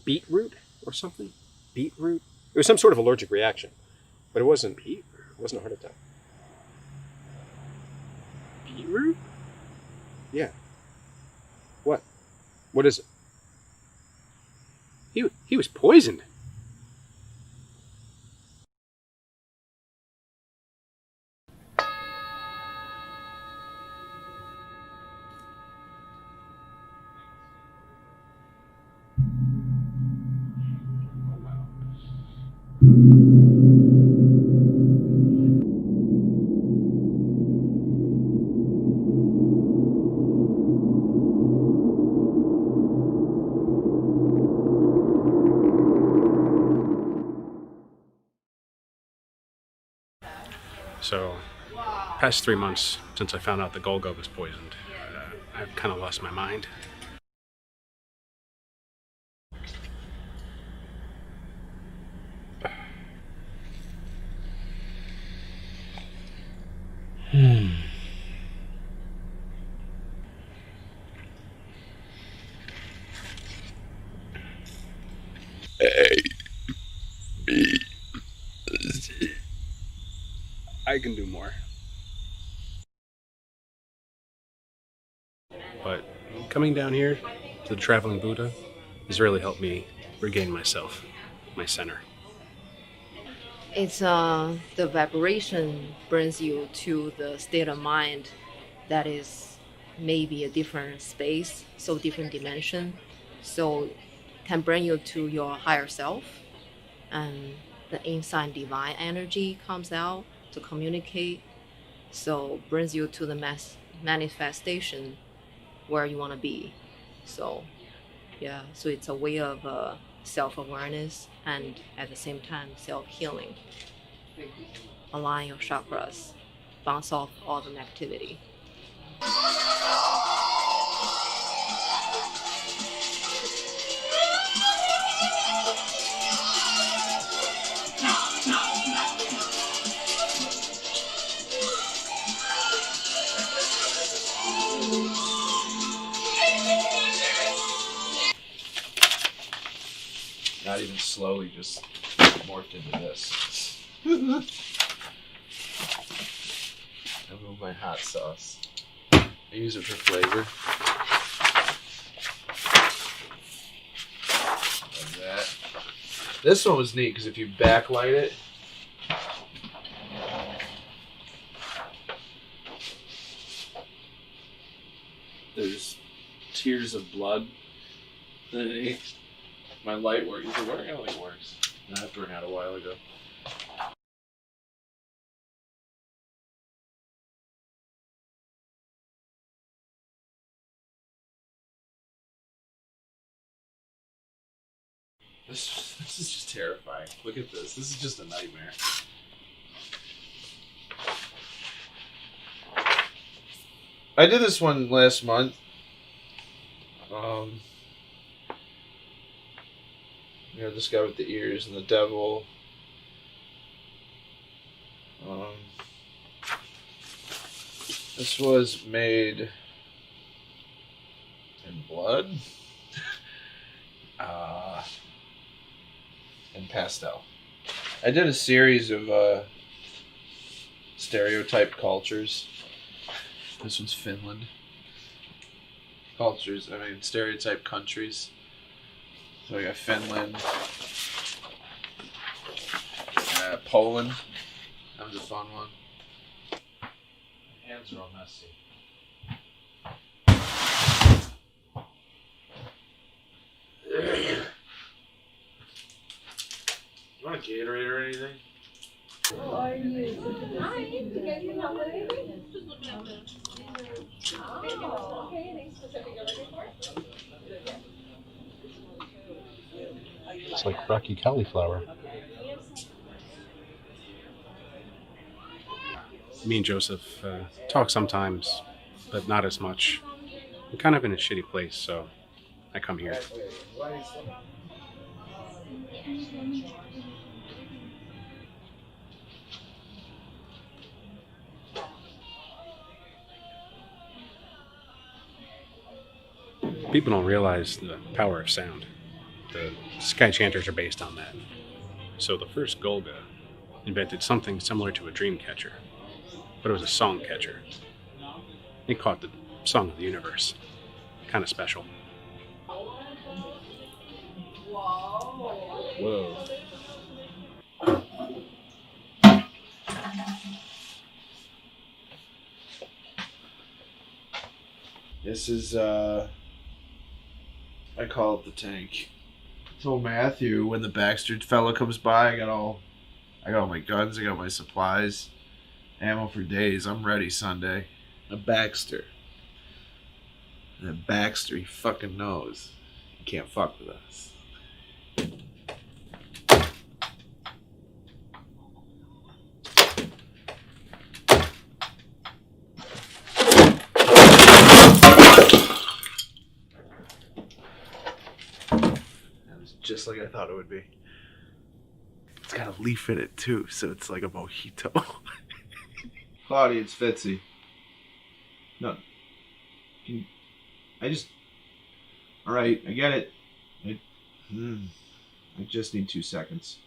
beetroot or something. Beetroot. It was some sort of allergic reaction, but it wasn't a heart attack. Beetroot? Yeah. What? What is it? He was poisoned. So, past 3 months since I found out the Golgo was poisoned, I've kind of lost my mind. A, B, C. I can do more. But coming down here to the Traveling Buddha has really helped me regain myself, my center. It's the vibration brings you to the state of mind that is maybe a different space, so different dimension, so can bring you to your higher self, and the inside divine energy comes out to communicate, so brings you to the manifestation where you want to be. So yeah, so it's a way of self-awareness and at the same time self-healing. Align your chakras, bounce off all the negativity. Not even slowly, just morphed into this. I move my hot sauce. I use it for flavor. Like that. This one was neat because if you backlight it, there's tears of blood underneath. My light works. Is it working? I don't think it works. I have to run out a while ago. This is just terrifying. Look at this. This is just a nightmare. I did this one last month. You know, this guy with the ears and the devil. This was made in blood and pastel. I did a series of stereotyped cultures. This one's Finland. Cultures, I mean stereotyped countries. So we got Finland, Poland. That was a fun one. My hands are all messy. You want a Gatorade or anything? How are you? Hi, you guys need help with anything? Just looking at the... Oh, okay, any specific you're looking for? It's like Rocky cauliflower. Me and Joseph talk sometimes, but not as much. I'm kind of in a shitty place, so I come here. People don't realize the power of sound. The Sky Chanters are based on that. So the first Golga invented something similar to a dream catcher, but it was a song catcher. They caught the song of the universe. Kind of special. Whoa. This is, I call it the tank. I told Matthew when the Baxter fella comes by, I got all my guns, I got my supplies, ammo for days. I'm ready Sunday. A Baxter. And that Baxter, he fucking knows. He can't fuck with us. Just like I thought it would be. It's got a leaf in it too, so it's like a mojito. Claudia, it's Fitzy. No. Alright, I get it. I just need 2 seconds.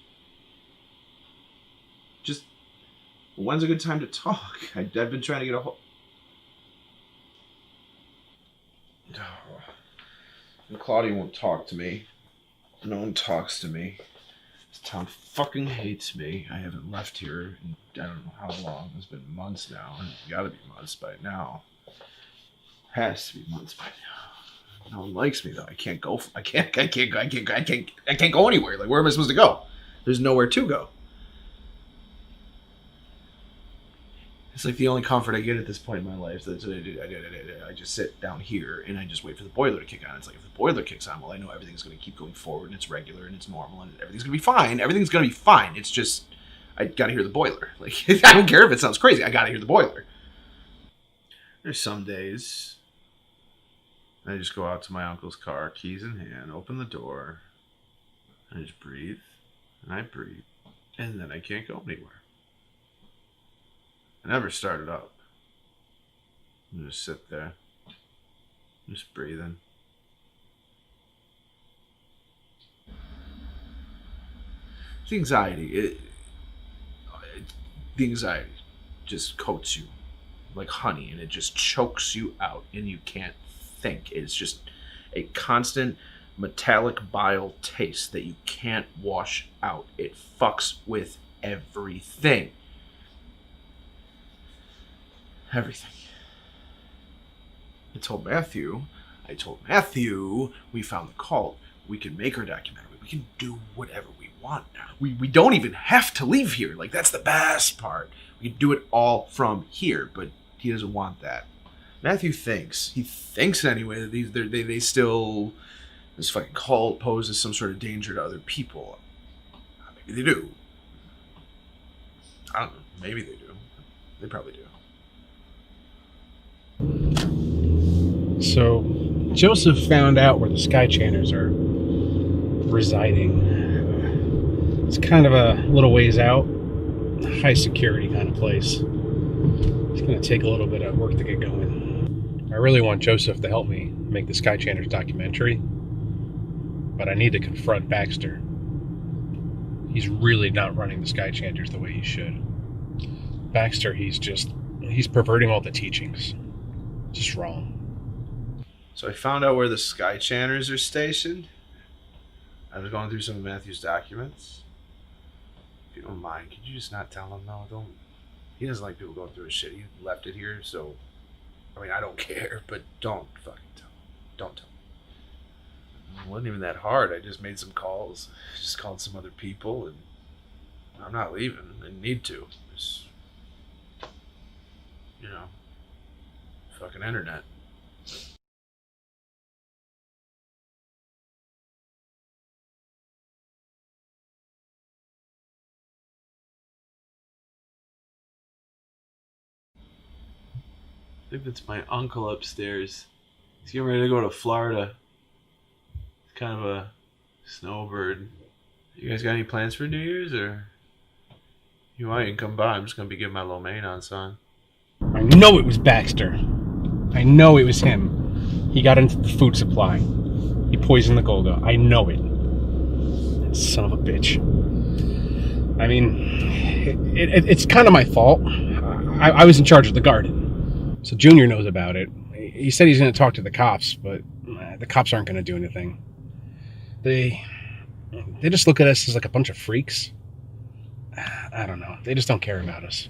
When's a good time to talk? I've been trying to get a hold... Claudia won't talk to me. No one talks to me. This town fucking hates me. I haven't left here in I don't know how long. It's been months now. It's gotta be months by now. Has to be months by now. No one likes me though. I can't go anywhere. Like, where am I supposed to go? There's nowhere to go. It's like the only comfort I get at this point in my life. That's what I do. I just sit down here and I just wait for the boiler to kick on. It's like if the boiler kicks on, well, I know everything's going to keep going forward and it's regular and it's normal and everything's going to be fine. Everything's going to be fine. It's just I got to hear the boiler. Like I don't care if it sounds crazy. I got to hear the boiler. There's some days I just go out to my uncle's car, keys in hand, open the door, and I just breathe, and I breathe, and then I can't go anywhere. I never started up. I just sit there, just breathing. The anxiety, the anxiety just coats you like honey, and it just chokes you out, and you can't think. It's just a constant metallic bile taste that you can't wash out. It fucks with everything. Everything. I told Matthew, we found the cult. We can make our documentary. We can do whatever we want now. We don't even have to leave here. Like, that's the best part. We can do it all from here, but he doesn't want that. Matthew thinks. He thinks anyway that they still... This fucking cult poses some sort of danger to other people. Maybe they do. I don't know. Maybe they do. They probably do. So, Joseph found out where the Sky Chanters are residing. It's kind of a little ways out. High security kind of place. It's going to take a little bit of work to get going. I really want Joseph to help me make the Sky Chanters documentary, but I need to confront Baxter. He's really not running the Sky Chanters the way he should. Baxter, he's perverting all the teachings. Just wrong. So I found out where the Sky Chanters are stationed. I was going through some of Matthew's documents. If you don't mind, could you just not tell him? No, don't. He doesn't like people going through his shit. He left it here, so... I mean, I don't care, but don't fucking tell him. Don't tell him. It wasn't even that hard. I just made some calls. Just called some other people, and I'm not leaving. I need to. Just, you know, fucking internet. I think that's my uncle upstairs. He's getting ready to go to Florida. He's kind of a snowbird. You guys got any plans for New Year's, or you might come by? I'm just gonna be getting my lo mein on, son. I know it was Baxter. I know it was him. He got into the food supply. He poisoned the Golga. I know it. That son of a bitch. I mean, it's kind of my fault. I was in charge of the garden. So Junior knows about it. He said he's going to talk to the cops, but the cops aren't going to do anything. They just look at us as like a bunch of freaks. I don't know. They just don't care about us.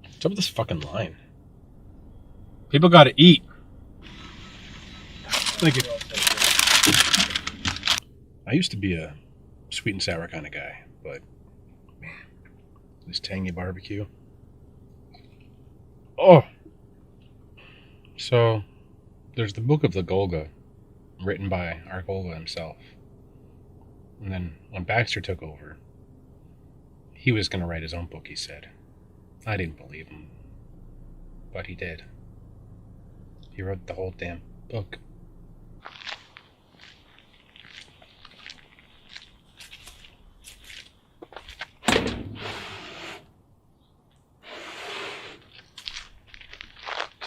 What's up with this fucking line? People gotta eat. Thank you. I used to be a sweet and sour kind of guy, but man, this tangy barbecue. Oh! So, there's the Book of the Golga, written by our Golga himself. And then when Baxter took over, he was going to write his own book, he said. I didn't believe him, but he did. He wrote the whole damn book.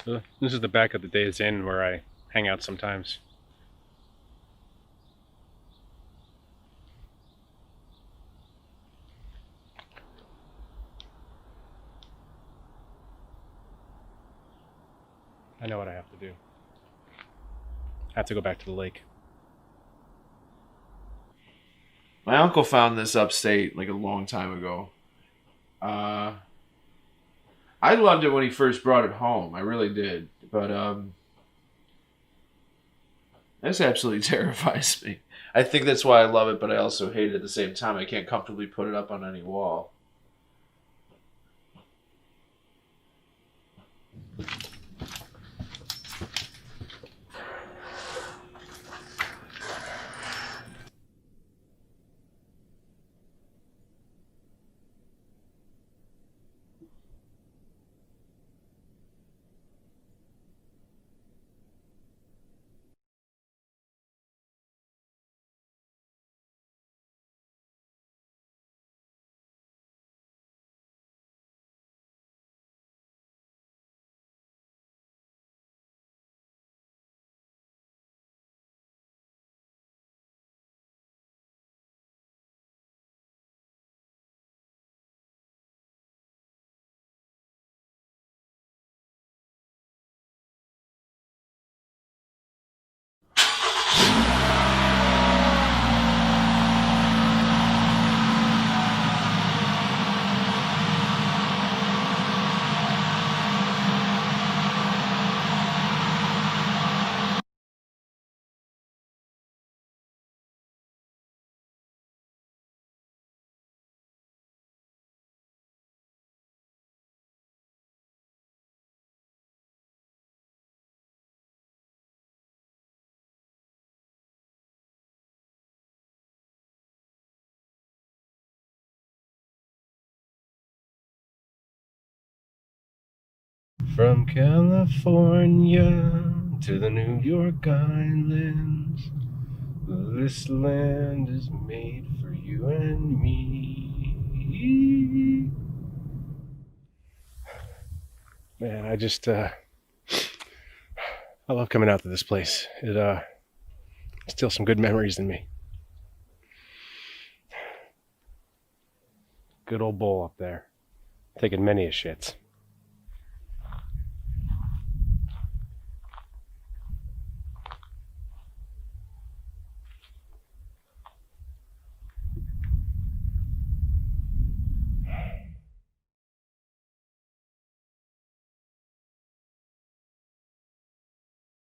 So this is the back of the Days Inn where I hang out sometimes. I know what I have to do. I have to go back to the lake. My uncle found this upstate like a long time ago. I loved it when he first brought it home. I really did. But this absolutely terrifies me. I think that's why I love it, but I also hate it at the same time. I can't comfortably put it up on any wall. From California to the New York Islands, this land is made for you and me. Man, I love coming out to this place. It instills some good memories in me. Good old bowl up there, taking many a shits.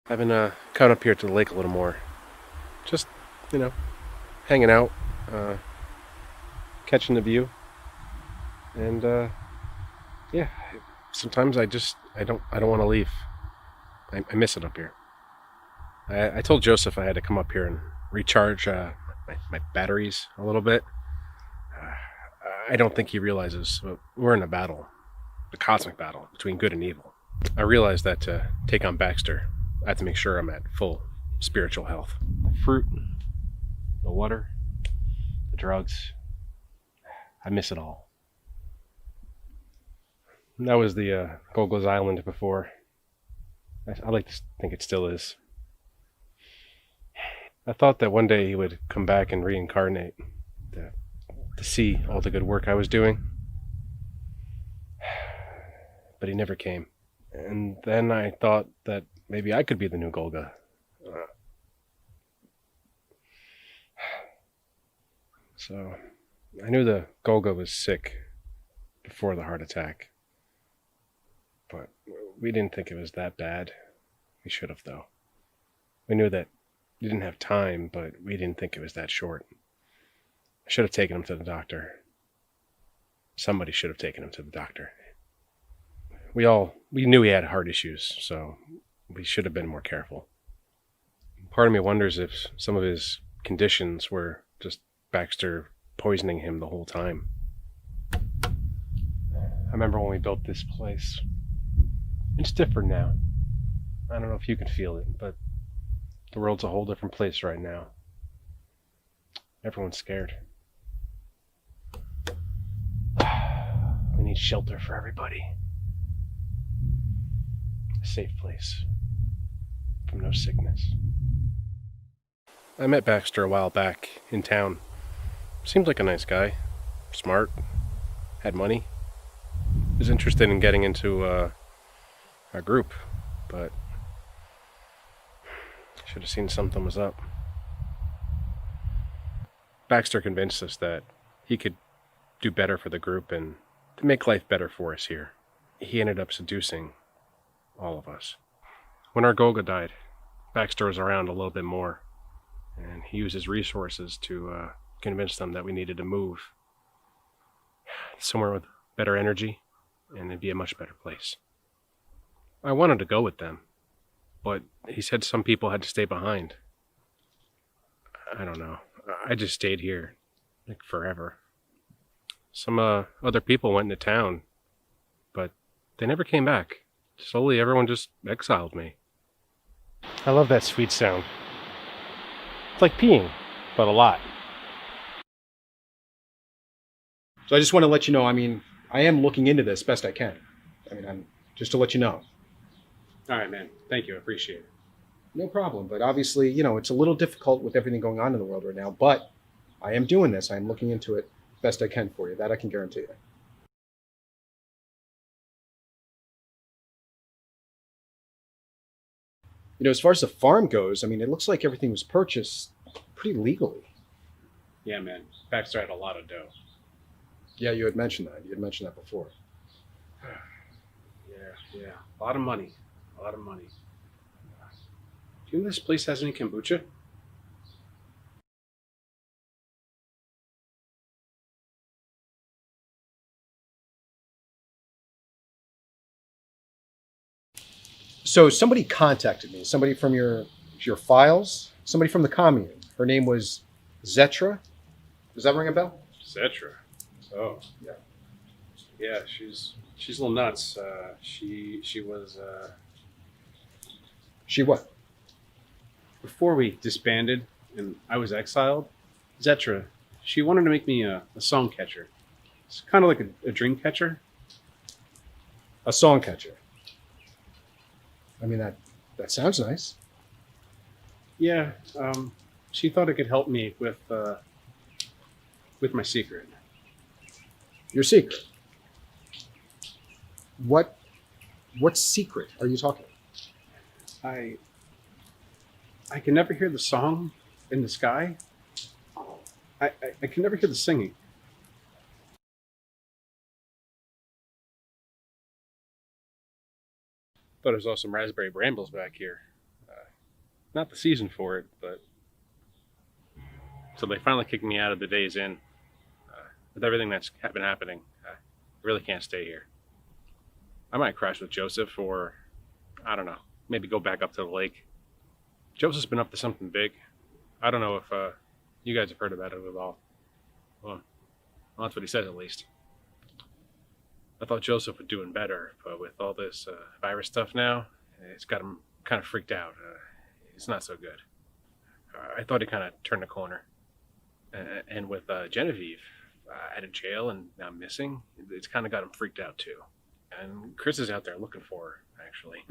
I've been coming up here to the lake a little more. Just, hanging out, catching the view. And yeah, sometimes I don't want to leave. I miss it up here. I told Joseph I had to come up here and recharge my batteries a little bit. I don't think he realizes, but we're in a battle, the cosmic battle between good and evil. I realized that to take on Baxter, I have to make sure I'm at full spiritual health. The fruit, the water, the drugs, I miss it all. That was the Gogol's Island before. I like to think it still is. I thought that one day he would come back and reincarnate to see all the good work I was doing. But he never came. And then I thought that maybe I could be the new Golga. So I knew the Golga was sick before the heart attack. But we didn't think it was that bad. We should have, though. We knew that he didn't have time, but we didn't think it was that short. I should have taken him to the doctor. Somebody should have taken him to the doctor. We knew he had heart issues, so we should have been more careful. Part of me wonders if some of his conditions were just Baxter poisoning him the whole time. I remember when we built this place. It's different now. I don't know if you can feel it, but the world's a whole different place right now. Everyone's scared. We need shelter for everybody. A safe place from no sickness. I met Baxter a while back in town. Seemed like a nice guy. Smart. Had money. Was interested in getting into our group, but should have seen something was up. Baxter convinced us that he could do better for the group and to make life better for us here. he ended up seducing all of us. When our Golga died, Baxter was around a little bit more, and he used his resources to convince them that we needed to move somewhere with better energy, and it'd be a much better place. I wanted to go with them, but he said some people had to stay behind. I don't know. I just stayed here, like, forever. Some other people went into town, but they never came back. Slowly, everyone just exiled me. I love that sweet sound. It's like peeing, but a lot. So I just want to let you know, I mean, I am looking into this best I can. I mean, I'm just to let you know. All right, man. Thank you. I appreciate it. No problem. But obviously, you know, it's a little difficult with everything going on in the world right now. But I am doing this. I am looking into it best I can for you. That I can guarantee you. You know, as far as the farm goes, I mean, it looks like everything was purchased pretty legally. Yeah, man. Baxter had a lot of dough. Yeah, you had mentioned that. You had mentioned that before. Yeah. A lot of money. A lot of money. Do you think this place has any kombucha? So somebody contacted me. Somebody from your files. Somebody from the commune. Her name was Zetra. Does that ring a bell? Cetra. Oh. Yeah. Yeah, she's a little nuts. She was She what? Before we disbanded and I was exiled, Zetra, she wanted to make me a song catcher. It's kind of like a dream catcher. A song catcher. I mean, that sounds nice. Yeah, she thought it could help me with my secret. Your secret? What secret are you talking about? I can never hear the song in the sky. I can never hear the singing. Thought I saw some raspberry brambles back here. Not the season for it, but... So they finally kicked me out of the Days Inn. With everything that's been happening, I really can't stay here. I might crash with Joseph, or, I don't know, maybe go back up to the lake. Joseph's been up to something big. I don't know if you guys have heard about it at all. Well, that's what he said, at least. I thought Joseph was doing better, but with all this virus stuff now, it's got him kind of freaked out. It's not so good. I thought he kind of turned the corner. And with Genevieve out of jail and now missing, it's kind of got him freaked out too. And Chris is out there looking for her, actually.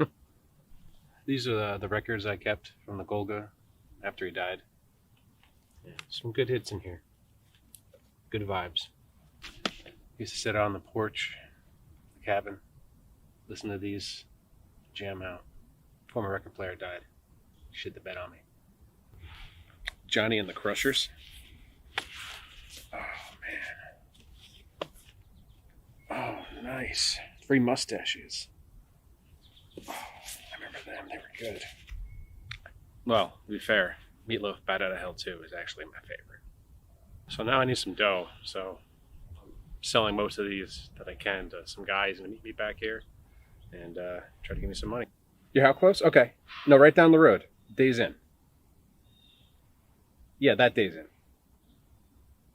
These are the records I kept from the Golga after he died. Yeah, some good hits in here. Good vibes. Used to sit out on the porch, the cabin, listen to these, jam out. Former record player died. Shit the bed on me. Johnny and the Crushers. Oh, man. Oh, nice. 3 mustaches. Oh, I remember them. They were good. Well, to be fair, Meatloaf Bat Out of Hell 2 is actually my favorite. So now I need some dough, so I'm selling most of these that I can to some guys and meet me back here and try to give me some money. You're how close? Okay. No, right down the road. Days Inn. Yeah, that Days Inn.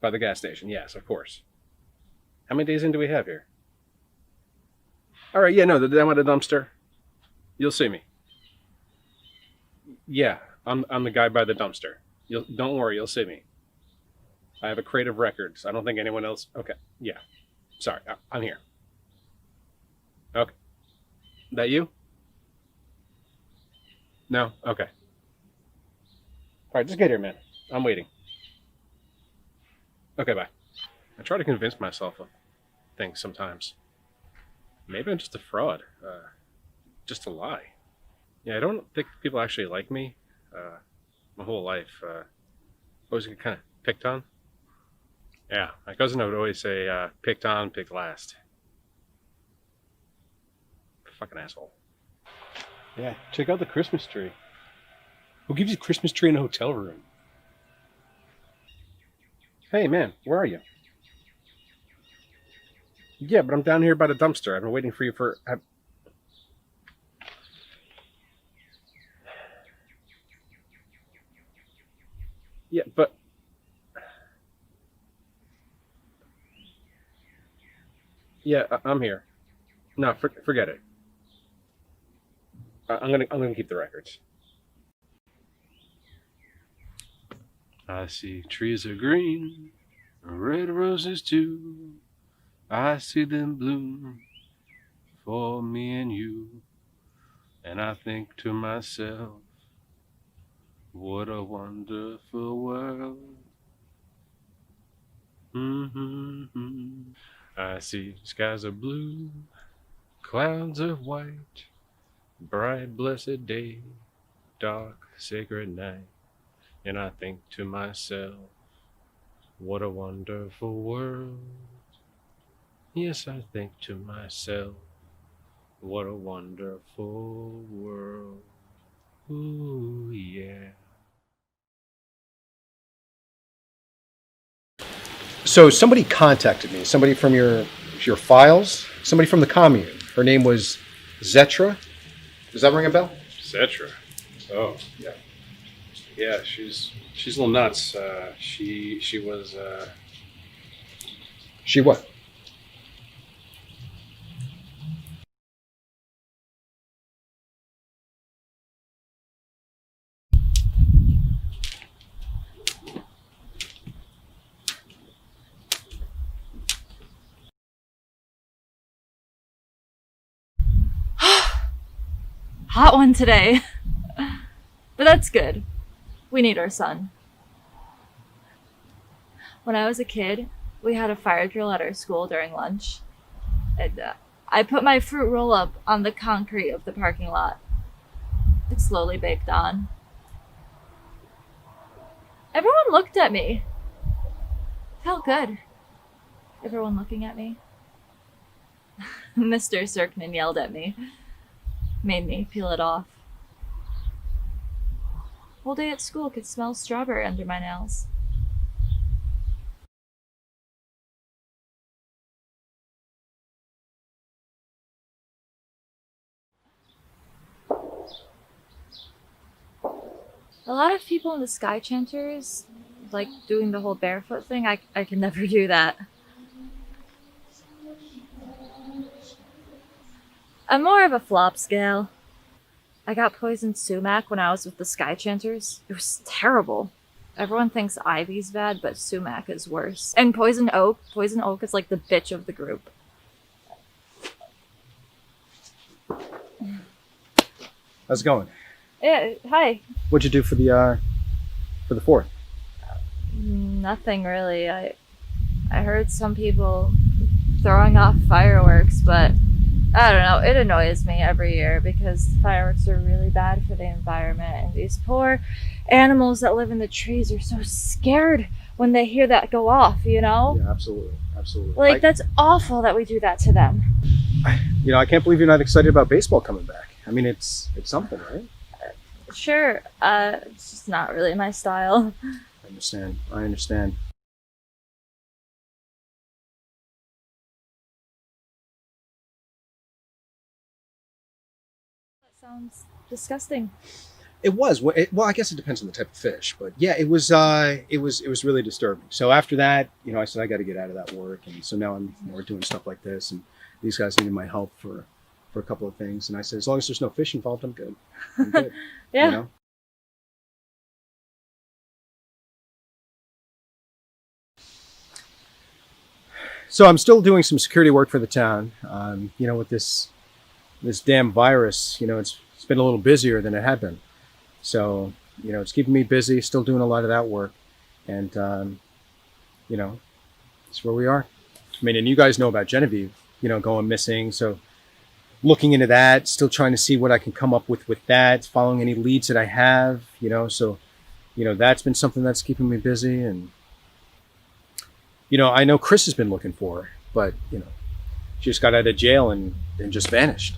By the gas station, yes, of course. How many Days Inn do we have here? All right, yeah, no, the down by the dumpster. You'll see me. Yeah, I'm the guy by the dumpster. Don't worry, you'll see me. I have a crate of records. I don't think anyone else... Okay, yeah. Sorry, I'm here. Okay. That you? No? Okay. All right, just get here, man. I'm waiting. Okay, bye. I try to convince myself of things sometimes. Maybe I'm just a fraud. Just a lie. Yeah, I don't think people actually like me. My whole life. Always get kind of picked on. Yeah, my cousin would always say, picked on, picked last. Fucking asshole. Yeah, check out the Christmas tree. Who gives you a Christmas tree in a hotel room? Hey, man, where are you? Yeah, but I'm down here by the dumpster. I've been waiting for you for... Yeah, but... Yeah, I'm here. No, forget it. I'm gonna keep the records. I see trees are green, red roses too. I see them bloom for me and you. And I think to myself, what a wonderful world. Mm-hmm. I see skies are blue, clouds are white, bright blessed day, dark sacred night. And I think to myself, what a wonderful world. Yes, I think to myself, what a wonderful world. Ooh, yeah. So somebody contacted me, somebody from your files, somebody from the commune. Her name was Zetra. Does that ring a bell? Zetra. Oh, yeah. Yeah, she's a little nuts. She was. She what? Hot one today. But that's good. We need our sun. When I was a kid, we had a fire drill at our school during lunch. And I put my fruit roll up on the concrete of the parking lot. It slowly baked on. Everyone looked at me. Felt good. Everyone looking at me. Mr. Sirkman yelled at me. Made me peel it off. Whole day at school could smell strawberry under my nails. A lot of people in the Sky Chanters, like doing the whole barefoot thing, I can never do that. I'm more of a flops gal. I got poisoned sumac when I was with the Sky Chanters. It was terrible. Everyone thinks ivy's bad, but sumac is worse. And poison oak is like the bitch of the group. How's it going? Yeah, hi. What'd you do for the 4th? Nothing really. I heard some people throwing off fireworks, but I don't know, it annoys me every year because fireworks are really bad for the environment, and these poor animals that live in the trees are so scared when they hear that go off, you know? Yeah, absolutely. Like, that's awful that we do that to them. I can't believe you're not excited about baseball coming back. I mean, it's something, right? Sure, it's just not really my style. I understand. That sounds disgusting. It was. Well, I guess it depends on the type of fish, but yeah, it was really disturbing. So after that, I said I got to get out of that work, and so now I'm more doing stuff like this, and these guys needed my help for a couple of things, and I said as long as there's no fish involved, I'm good. Yeah. So I'm still doing some security work for the town. With this damn virus, it's been a little busier than it had been. So, it's keeping me busy, still doing a lot of that work. And, it's where we are. I mean, and you guys know about Genevieve, going missing. So looking into that, still trying to see what I can come up with that, following any leads that I have, so, that's been something that's keeping me busy. And, I know Chris has been looking for her, but, she just got out of jail and just vanished.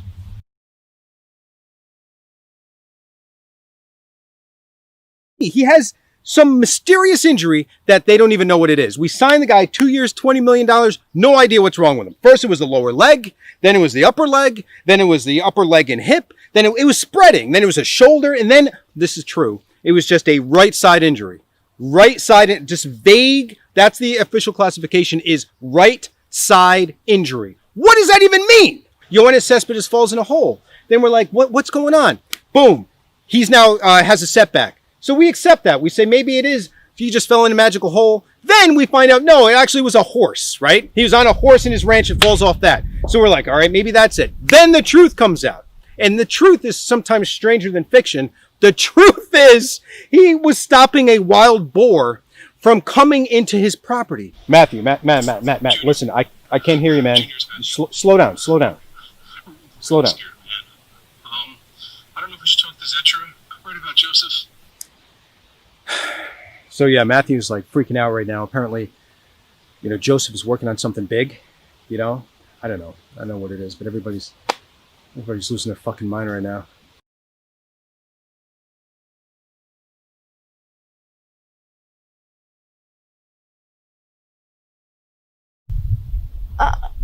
me. He has some mysterious injury that they don't even know what it is. We signed the guy 2 years, $20 million. No idea what's wrong with him. First it was the lower leg. Then it was the upper leg. Then it was the upper leg and hip. Then it was spreading. Then it was a shoulder. And then, this is true, it was just a right side injury. Right side, just vague. That's the official classification, is right side injury. What does that even mean? Yoenis Cespedes falls in a hole. Then we're like, what's going on? Boom. He's now has a setback. So we accept that. We say maybe it is, he just fell in a magical hole. Then we find out, no, it actually was a horse, right? He was on a horse in his ranch and falls off that. So we're like, all right, maybe that's it. Then the truth comes out. And the truth is sometimes stranger than fiction. The truth is he was stopping a wild boar from coming into his property. Matthew, Matt, listen, I can't hear you, man. Slow down. I don't know if we should talk to Zetra. I'm worried about Joseph. So yeah, Matthew's like freaking out right now. Apparently, Joseph is working on something big, I don't know. I don't know what it is, but everybody's losing their fucking mind right now.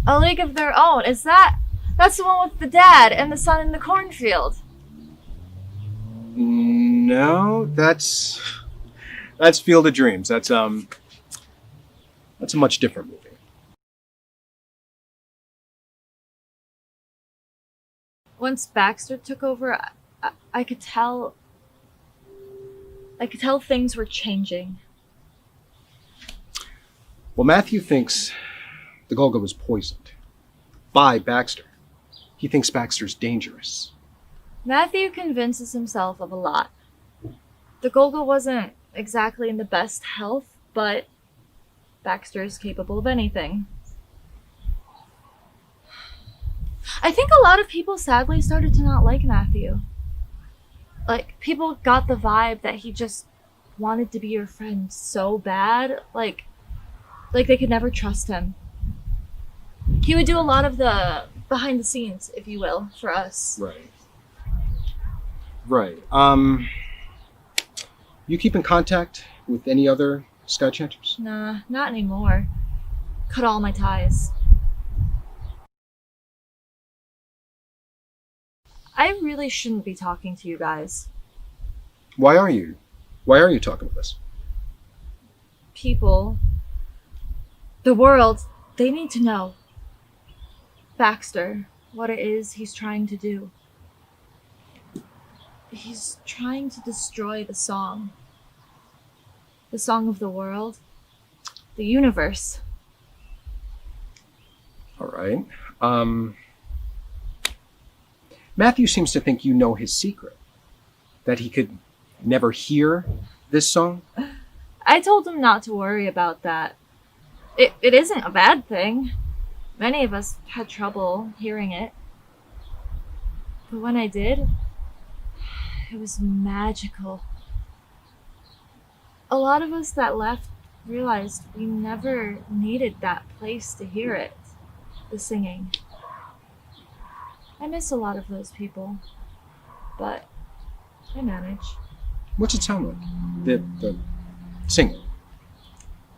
A League of Their Own. That's the one with the dad and the son in the cornfield? No, that's Field of Dreams. That's a much different movie. Once Baxter took over, I could tell things were changing. Well, Matthew thinks the Golga was poisoned by Baxter. He thinks Baxter's dangerous. Matthew convinces himself of a lot. The Golga wasn't exactly in the best health, but Baxter is capable of anything. I think a lot of people sadly started to not like Matthew. Like, people got the vibe that he just wanted to be your friend so bad, like they could never trust him. He would do a lot of the behind the scenes, if you will, for us. Right. You keep in contact with any other Sky Chanters? Nah, not anymore. Cut all my ties. I really shouldn't be talking to you guys. Why are you? Why are you talking with us? People, the world, they need to know. Baxter, what it is he's trying to do. He's trying to destroy the song. The song of the world. The universe. All right. Matthew seems to think you know his secret. That he could never hear this song. I told him not to worry about that. It isn't a bad thing. Many of us had trouble hearing it. But when I did, it was magical. A lot of us that left realized we never needed that place to hear it, the singing. I miss a lot of those people, but I manage. What's it sound like? The singing?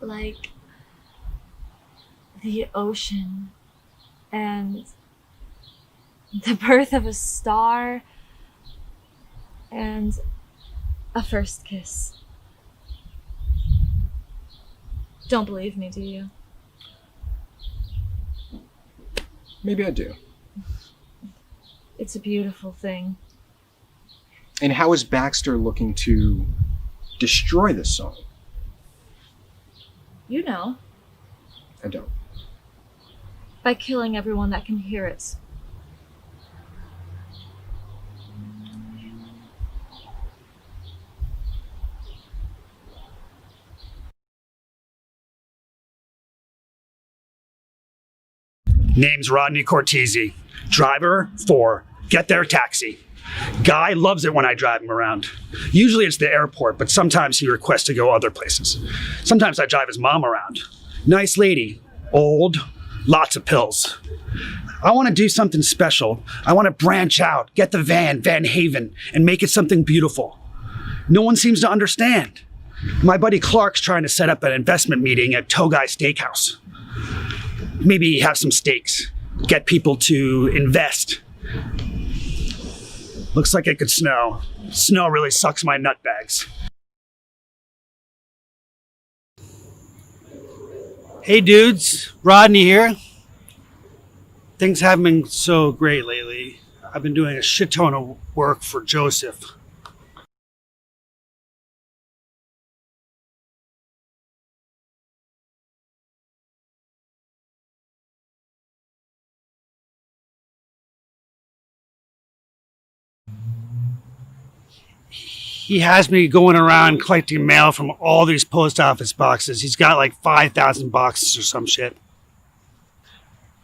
Like the ocean and the birth of a star and a first kiss. Don't believe me, do you? Maybe I do. It's a beautiful thing. And how is Baxter looking to destroy this song? You know. I don't. By killing everyone that can hear it. Name's Rodney Cortese. Driver 4. Get there taxi. Guy loves it when I drive him around. Usually it's the airport, but sometimes he requests to go other places. Sometimes I drive his mom around. Nice lady. Old. Lots of pills. I want to do something special. I want to branch out, get the Van Haven, and make it something beautiful. No one seems to understand. My buddy Clark's trying to set up an investment meeting at Togai Steakhouse. Maybe have some steaks, get people to invest. Looks like it could snow. Snow really sucks my nut bags. Hey dudes, Rodney here. Things haven't been so great lately. I've been doing a shit ton of work for Joseph. He has me going around collecting mail from all these post office boxes. He's got like 5,000 boxes or some shit.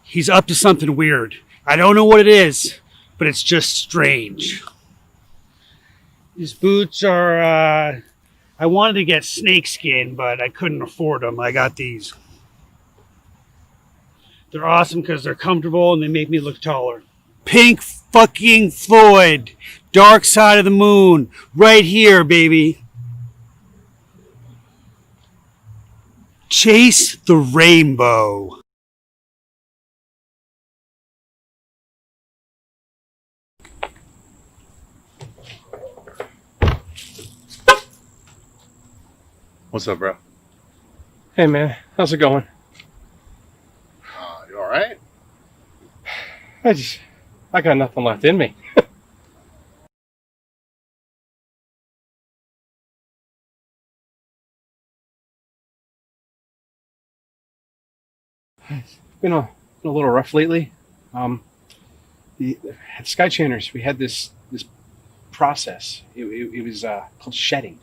He's up to something weird. I don't know what it is, but it's just strange. These boots are, I wanted to get snakeskin, but I couldn't afford them. I got these. They're awesome because they're comfortable and they make me look taller. Pink fucking Floyd. Dark Side of the Moon. Right here, baby. Chase the rainbow. What's up, bro? Hey, man. How's it going? You all right? I got nothing left in me. It's been a little rough lately. At Sky Chanters, we had this process. It was called shedding,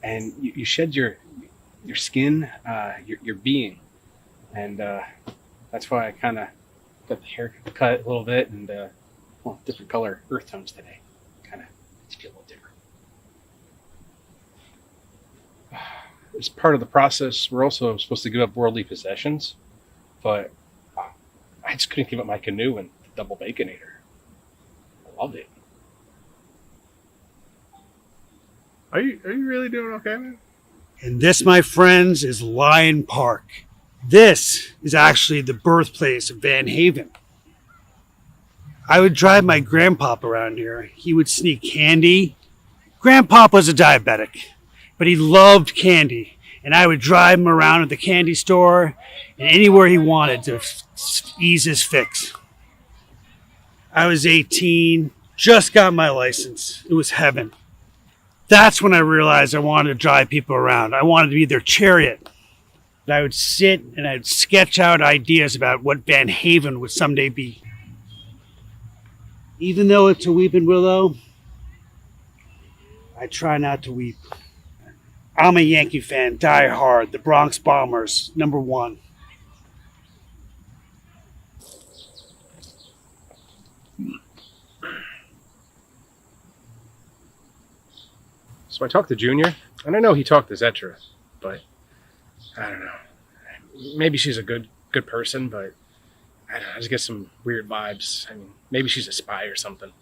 and you shed your skin, your being, and that's why I kind of got the hair cut a little bit and different color earth tones today. Kind of feel a little different. As part of the process, we're also supposed to give up worldly possessions, but I just couldn't give up my canoe and the double baconator. I loved it. Are you really doing okay, man? And this, my friends, is Lion Park. This is actually the birthplace of Van Haven. I would drive my grandpop around here. He would sneak candy. Grandpop was a diabetic, but he loved candy. And I would drive him around at the candy store and anywhere he wanted to ease his fix. I was 18, just got my license. It was heaven. That's when I realized I wanted to drive people around. I wanted to be their chariot. And I would sit and I'd sketch out ideas about what Van Haven would someday be. Even though it's a weeping willow, I try not to weep. I'm a Yankee fan, die hard. The Bronx Bombers, #1. So I talked to Junior, and I know he talked to Zetra, but I don't know. Maybe she's a good person, but I don't know, I just get some weird vibes. I mean, maybe she's a spy or something.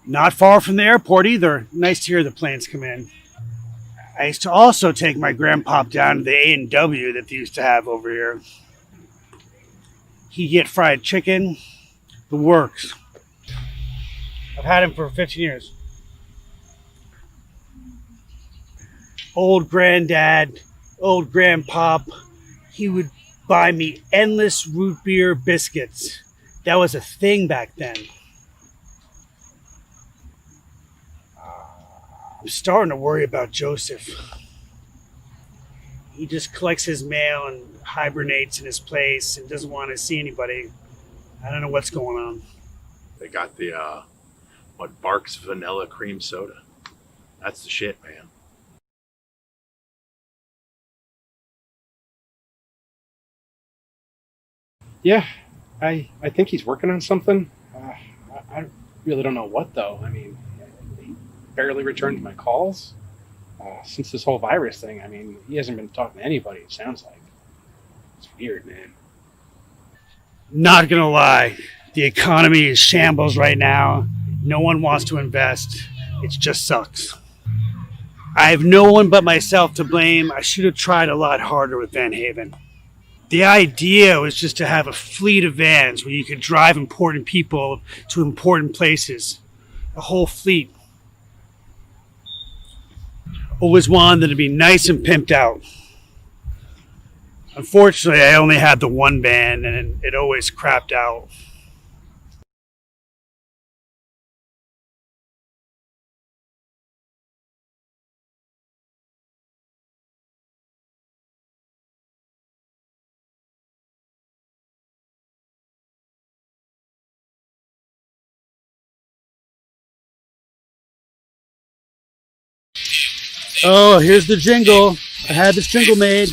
Not far from the airport either. Nice to hear the planes come in. I used to also take my grandpop down to the A&W that they used to have over here. He'd get fried chicken, the works. I've had him for 15 years. Old granddad, old grandpop, he would buy me endless root beer biscuits. That was a thing back then. I'm starting to worry about Joseph. He just collects his mail and hibernates in his place and doesn't want to see anybody. I don't know what's going on. They got the Barks vanilla cream soda. That's the shit, man. Yeah, I think he's working on something. I really don't know what, though. I mean, he barely returned my calls. Since this whole virus thing, I mean, he hasn't been talking to anybody, it sounds like. It's weird, man. Not gonna lie, the economy is shambles right now. No one wants to invest. It just sucks. I have no one but myself to blame. I should have tried a lot harder with Van Haven. The idea was just to have a fleet of vans where you could drive important people to important places. A whole fleet. Always wanted them to be nice and pimped out. Unfortunately, I only had the one van and it always crapped out. Oh, here's the jingle. I had this jingle made.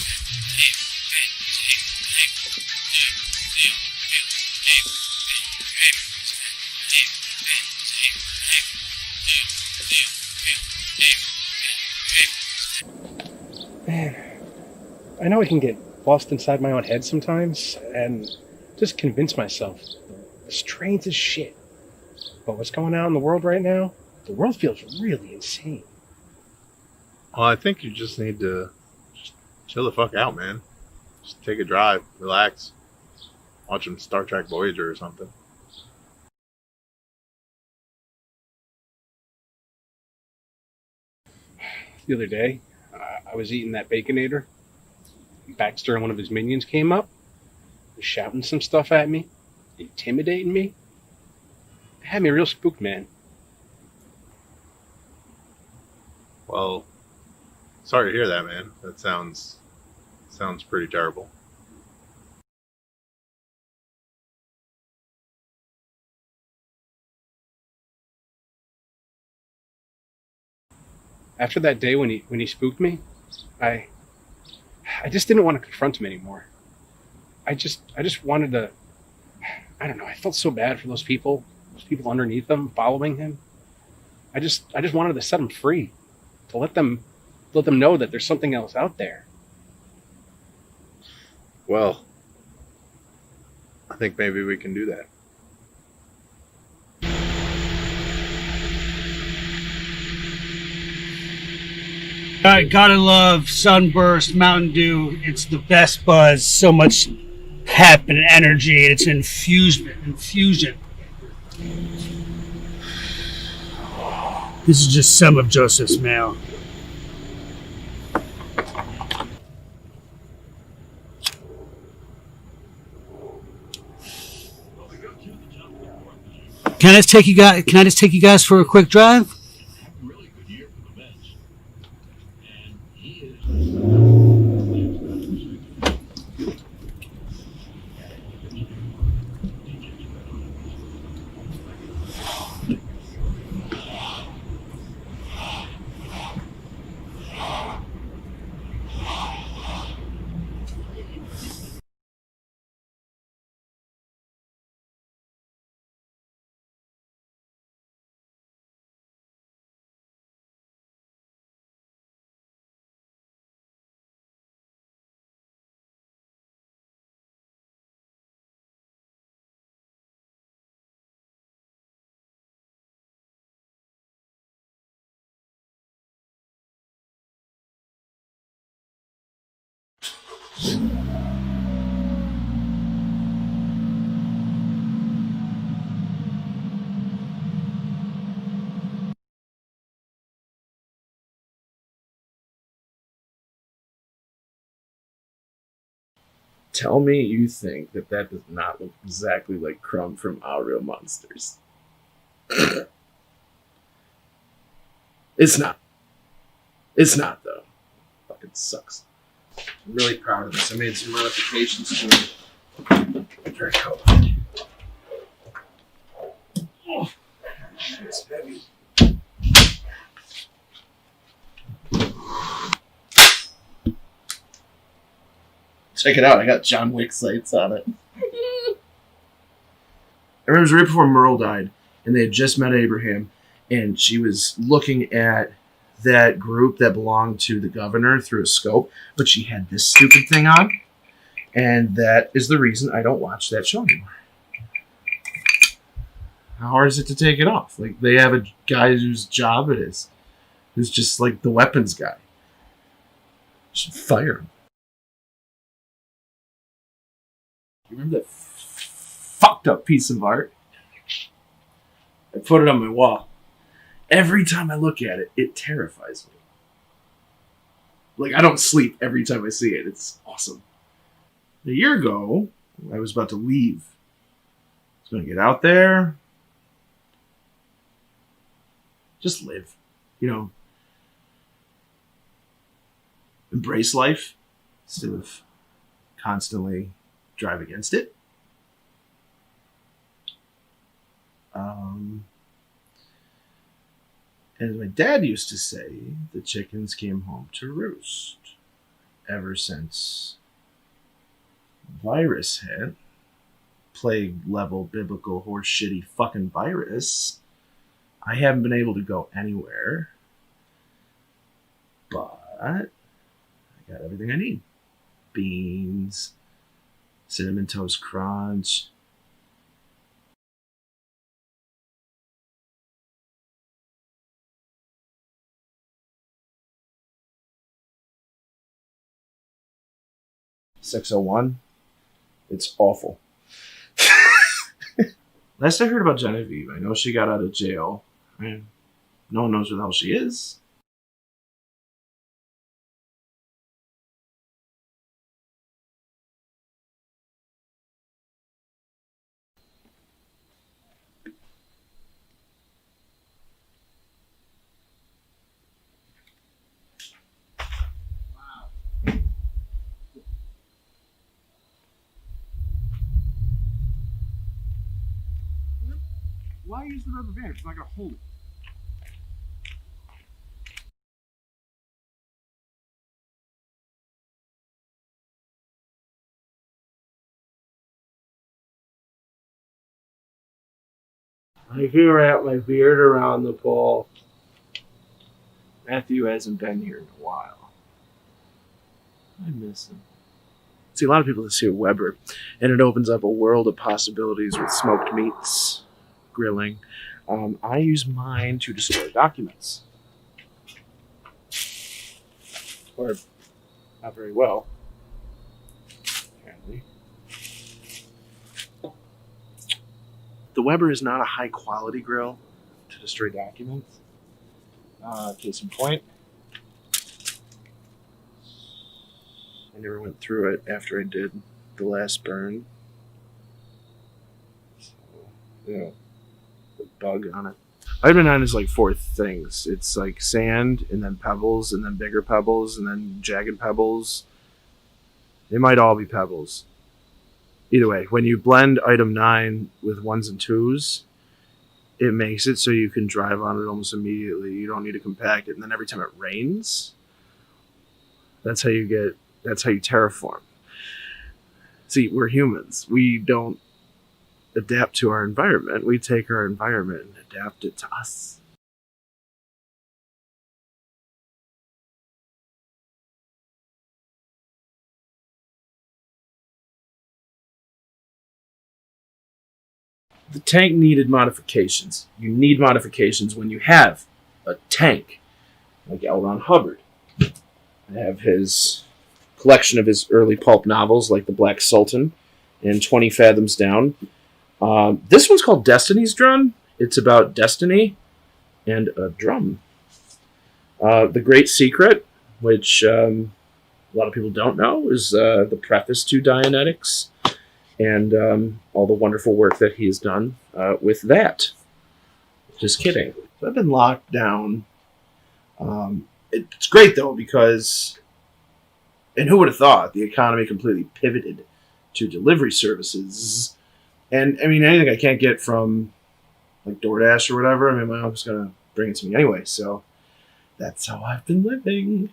Man, I know I can get lost inside my own head sometimes and just convince myself the strains is shit. But what's going on in the world right now, the world feels really insane. Well, I think you just need to just chill the fuck out, man. Just take a drive, relax, watch some Star Trek Voyager or something. The other day, I was eating that Baconator. Baxter and one of his minions came up, was shouting some stuff at me, intimidating me. It had me real spooked, man. Well, sorry to hear that, man. That sounds pretty terrible. After that day when he spooked me, I just didn't want to confront him anymore. I just wanted to. I don't know. I felt so bad for those people underneath him following him. I just wanted to set them free, to let them know that there's something else out there. Well, I think maybe we can do that. I gotta love Sunburst, Mountain Dew. It's the best buzz. So much pep and energy. It's an infusion. This is just some of Joseph's mail. Can I just take you guys for a quick drive? Tell me you think that does not look exactly like Crumb from Our Real Monsters. It's not. It's not, though. Fucking sucks. I'm really proud of this. I made some modifications to it. Very cool. Oh, it's heavy. Check it out. I got John Wick sights on it. remember it was right before Merle died, and they had just met Abraham, and she was looking at that group that belonged to the governor through a scope, but she had this stupid thing on, and that is the reason I don't watch that show anymore. How hard is it to take it off? Like, they have a guy whose job it is, who's just like the weapons guy. Should fire him. You remember that fucked up piece of art? I put it on my wall. Every time I look at it, it terrifies me. Like, I don't sleep every time I see it. It's awesome. A year ago, I was about to leave. I was going to get out there. Just live. You know, embrace life instead of constantly drive against it. As my dad used to say, the chickens came home to roost. Ever since virus hit, plague level biblical horse shitty fucking virus, I haven't been able to go anywhere. But I got everything I need. Beans, Cinnamon Toast Crunch. $601. It's awful. Last I heard about Genevieve, I know she got out of jail. I mean, no one knows where the hell she is. Why use the rubber band? It's not going to hold it. I can wrap my beard around the pole. Matthew hasn't been here in a while. I miss him. See, a lot of people see a Weber, and it opens up a world of possibilities with smoked meats, grilling. I use mine to destroy documents. Or not very well, apparently. The Weber is not a high quality grill to destroy documents. Case in point, I never went through it after I did the last burn. So, you know, the bug on it. Vitamin 9 is like 4 things. It's like sand, and then pebbles, and then bigger pebbles, and then jagged pebbles. They might all be pebbles. Either way, when you blend item 9 with 1s and 2s, it makes it so you can drive on it almost immediately. You don't need to compact it. And then every time it rains, that's how you terraform. See, we're humans. We don't adapt to our environment. We take our environment and adapt it to us. The tank needed modifications. You need modifications when you have a tank, like L. Ron Hubbard. I have his collection of his early pulp novels, like The Black Sultan and 20 Fathoms Down. This one's called Destiny's Drum. It's about destiny and a drum. The Great Secret, which a lot of people don't know, is the preface to Dianetics, and all the wonderful work that he has done with that. Just kidding. So I've been locked down. It's great, though, because, and who would have thought, the economy completely pivoted to delivery services. And, I mean, anything I can't get from, like, DoorDash or whatever, I mean, my uncle's going to bring it to me anyway. So that's how I've been living.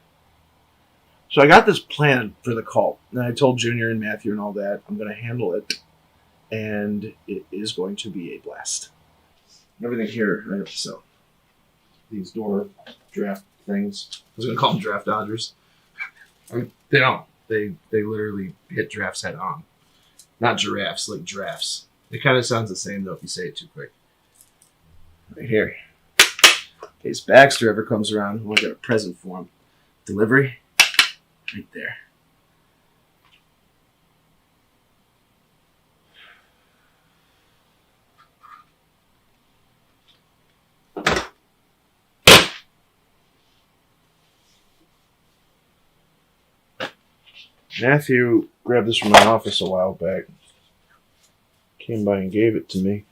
So I got this plan for the cult. And I told Junior and Matthew and all that, I'm going to handle it and it is going to be a blast. Everything here I have to sell. These door draft things. I was going to call them draft dodgers. I mean, they don't. They literally hit drafts head on. Not giraffes, like drafts. It kind of sounds the same though if you say it too quick. Right here. In case Baxter ever comes around, we'll get a present for him. Delivery, right there. Matthew grabbed this from my office a while back. Came by and gave it to me.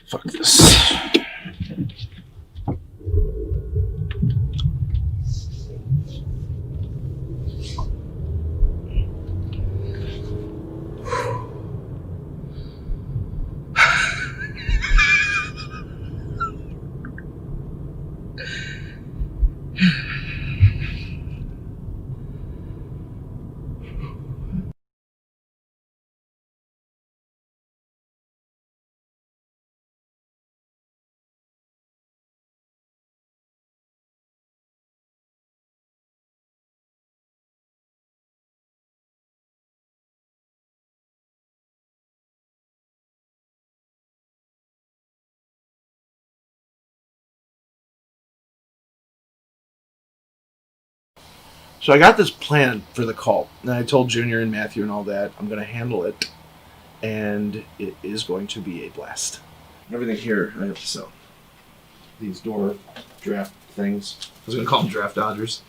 Fuck this. So I got this plan for the cult, and I told Junior and Matthew and all that I'm going to handle it, and it is going to be a blast. Everything here I have to sell. These door draft things. I was going to call them draft dodgers.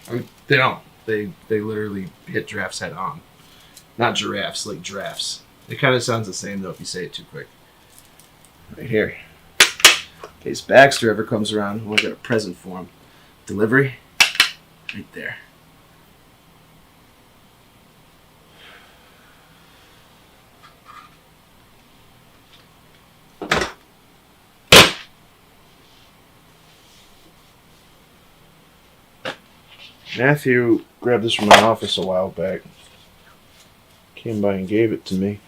I mean, they don't. They literally hit drafts head on. Not giraffes, like drafts. It kind of sounds the same though if you say it too quick. Right here. In case Baxter ever comes around, we'll get a present for him. Delivery, right there. Matthew grabbed this from my office a while back. Came by and gave it to me.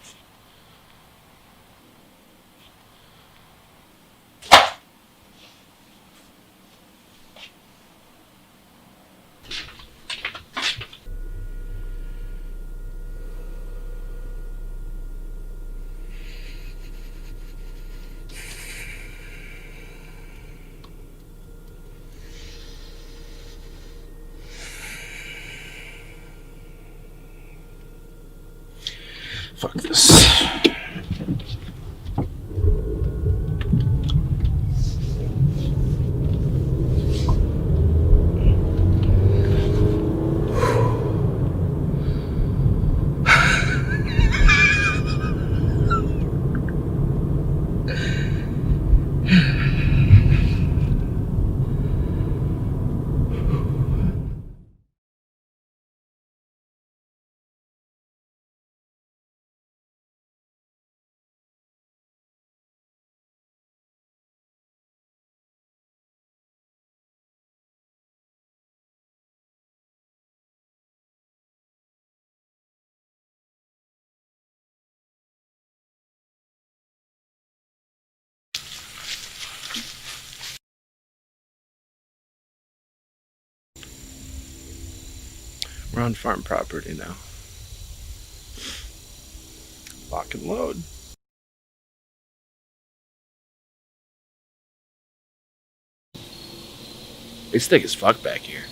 Fuck this. We're on farm property now. Lock and load. It's thick as fuck back here.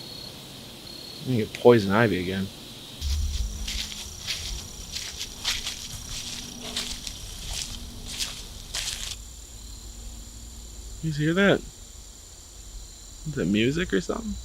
I'm gonna get poison ivy again. You hear that? Is that music or something?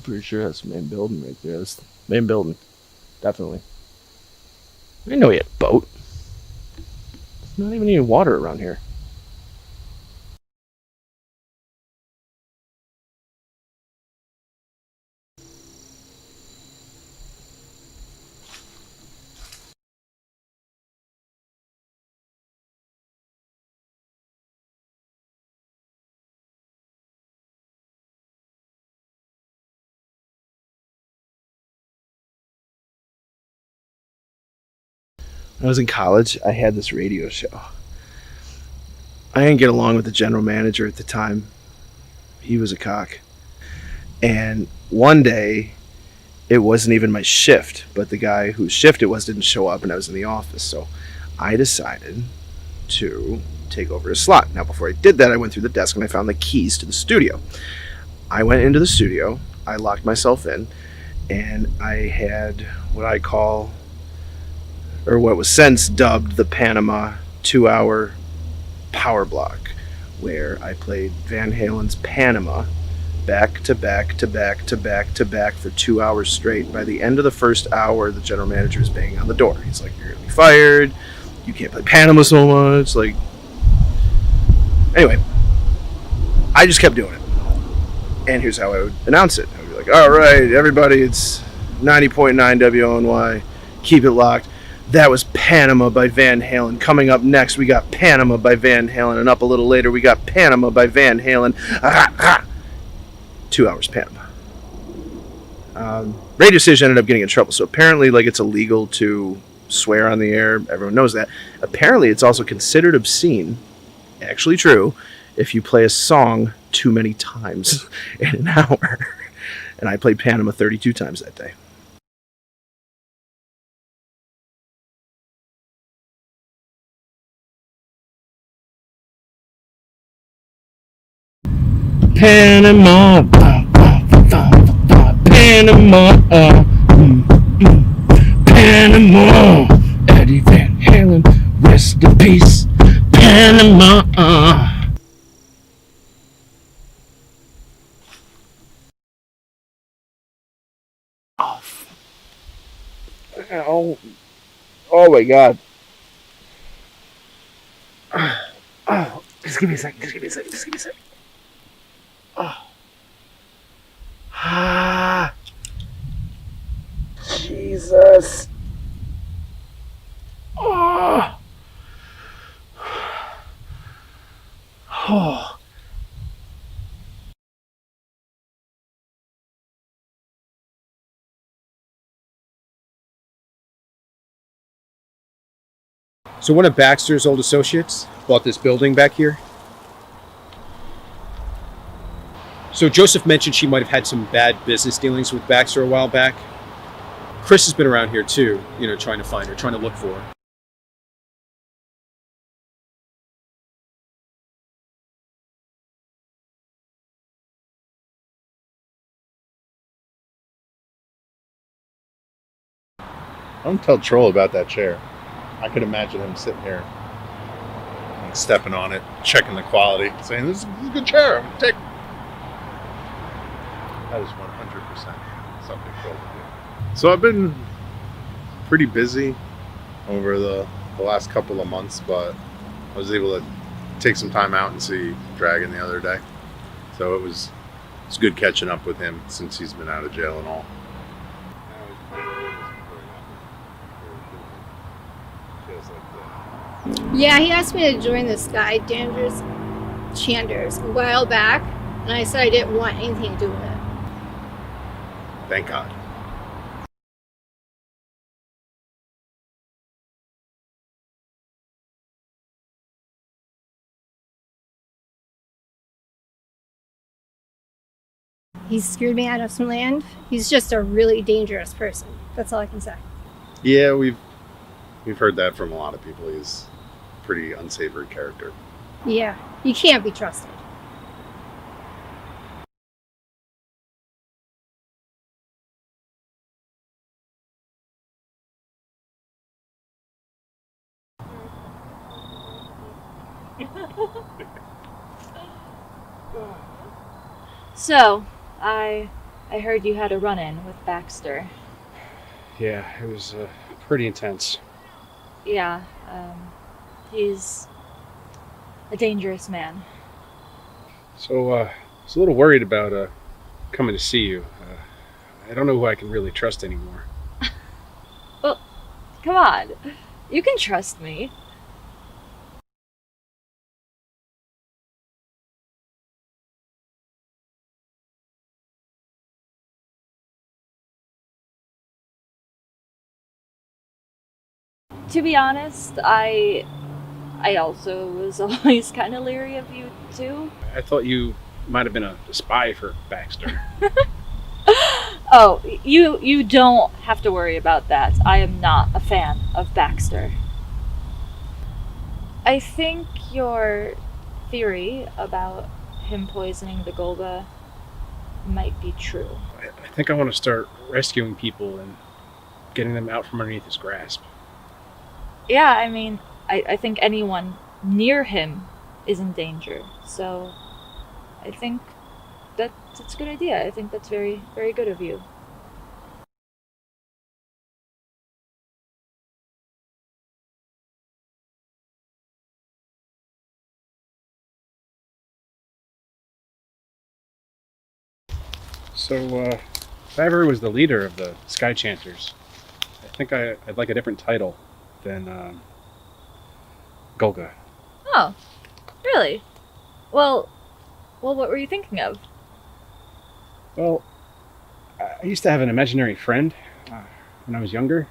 I'm pretty sure that's the main building right there. That's the main building. Definitely. I didn't know he had a boat. There's not even any water around here. When I was in college, I had this radio show. I didn't get along with the general manager at the time. He was a cock. And one day, it wasn't even my shift, but the guy whose shift it was didn't show up and I was in the office. So I decided to take over his slot. Now, before I did that, I went through the desk and I found the keys to the studio. I went into the studio, I locked myself in, and I had what I call, or what was since dubbed, the Panama 2-hour power block, where I played Van Halen's Panama back to back to back to back to back for 2 hours straight. By the end of the first hour, the general manager was banging on the door. He's like, "You're gonna be fired. You can't play Panama so much." Like, anyway, I just kept doing it. And here's how I would announce it. I would be like, "All right, everybody, it's 90.9 WONY. Keep it locked. That was Panama by Van Halen. Coming up next, we got Panama by Van Halen. And up a little later, we got Panama by Van Halen." 2 hours Panama. Radio station ended up getting in trouble. So apparently, like, it's illegal to swear on the air. Everyone knows that. Apparently, it's also considered obscene, actually true, if you play a song too many times in an hour. And I played Panama 32 times that day. Panama, Panama, Panama, Eddie Van Halen, rest in peace, Panama. Oh, oh my God. Oh, just give me a second, just give me a second, just give me a second. Oh. Ah. Jesus. Oh. Oh. So one of Baxter's old associates bought this building back here. So Joseph mentioned she might have had some bad business dealings with Baxter a while back. Chris has been around here too, trying to find her, trying to look for her. Don't tell Troll about that chair. I could imagine him sitting here, like, stepping on it, checking the quality, saying, this is a good chair, I'm gonna take it. That is 100% something Troll would do. So I've been pretty busy over the last couple of months, but I was able to take some time out and see Dragon the other day. So it's good catching up with him since he's been out of jail and all. Yeah, he asked me to join the Sky Dangerous Chanders a while back, and I said I didn't want anything to do with it. Thank God. He secured me out of some land. He's just a really dangerous person. That's all I can say. Yeah, we've heard that from a lot of people. He's a pretty unsavory character. Yeah, you can't be trusted. So, I I heard you had a run-in with Baxter. Yeah, it was pretty intense. Yeah, he's a dangerous man. So, I was a little worried about coming to see you. I don't know who I can really trust anymore. Well, come on. You can trust me. To be honest, I also was always kind of leery of you, too. I thought you might have been a spy for Baxter. Oh, you don't have to worry about that. I am not a fan of Baxter. I think your theory about him poisoning the Golga might be true. I think I want to start rescuing people and getting them out from underneath his grasp. Yeah, I mean, I think anyone near him is in danger. So I think that's a good idea. I think that's very, very good of you. So, if I ever was the leader of the Sky Chanters, I think I'd like a different title than Golga. Oh, really? Well, what were you thinking of? Well, I used to have an imaginary friend when I was younger.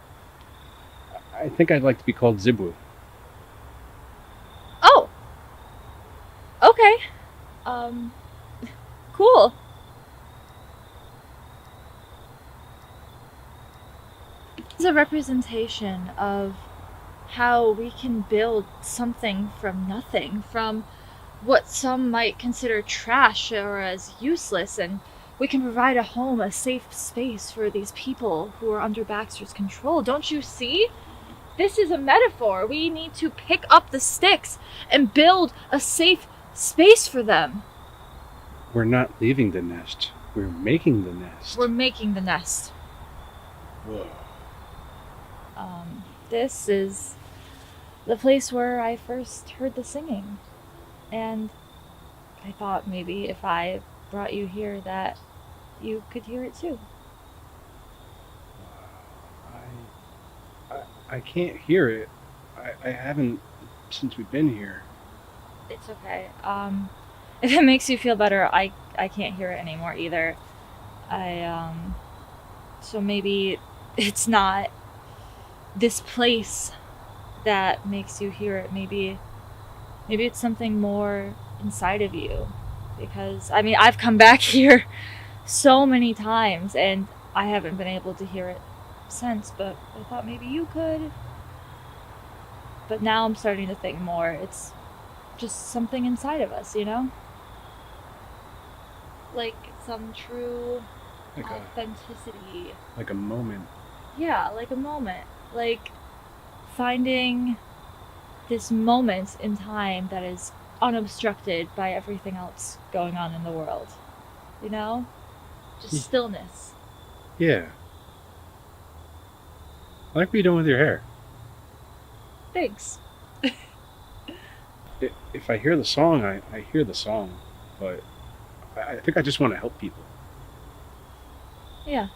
I think I'd like to be called Zibwu. Oh, okay. Cool. It's a representation of how we can build something from nothing, from what some might consider trash or as useless, and we can provide a home, a safe space for these people who are under Baxter's control. Don't you see? This is a metaphor. We need to pick up the sticks and build a safe space for them. We're not leaving the nest. We're making the nest. We're making the nest. Whoa. This is the place where I first heard the singing. And I thought maybe if I brought you here that you could hear it too. I can't hear it. I haven't since we've been here. It's okay. If it makes you feel better, I can't hear it anymore either. So maybe it's not this place that makes you hear it. Maybe it's something more inside of you. Because, I mean, I've come back here so many times and I haven't been able to hear it since, but I thought maybe you could. But now I'm starting to think more. It's just something inside of us, you know? Like some true authenticity. Like a moment. Yeah, like a moment. Like finding this moment in time that is unobstructed by everything else going on in the world. You know? Just stillness. Yeah. I like what you're doing with your hair. Thanks. If I hear the song, I hear the song. But I think I just want to help people. Yeah.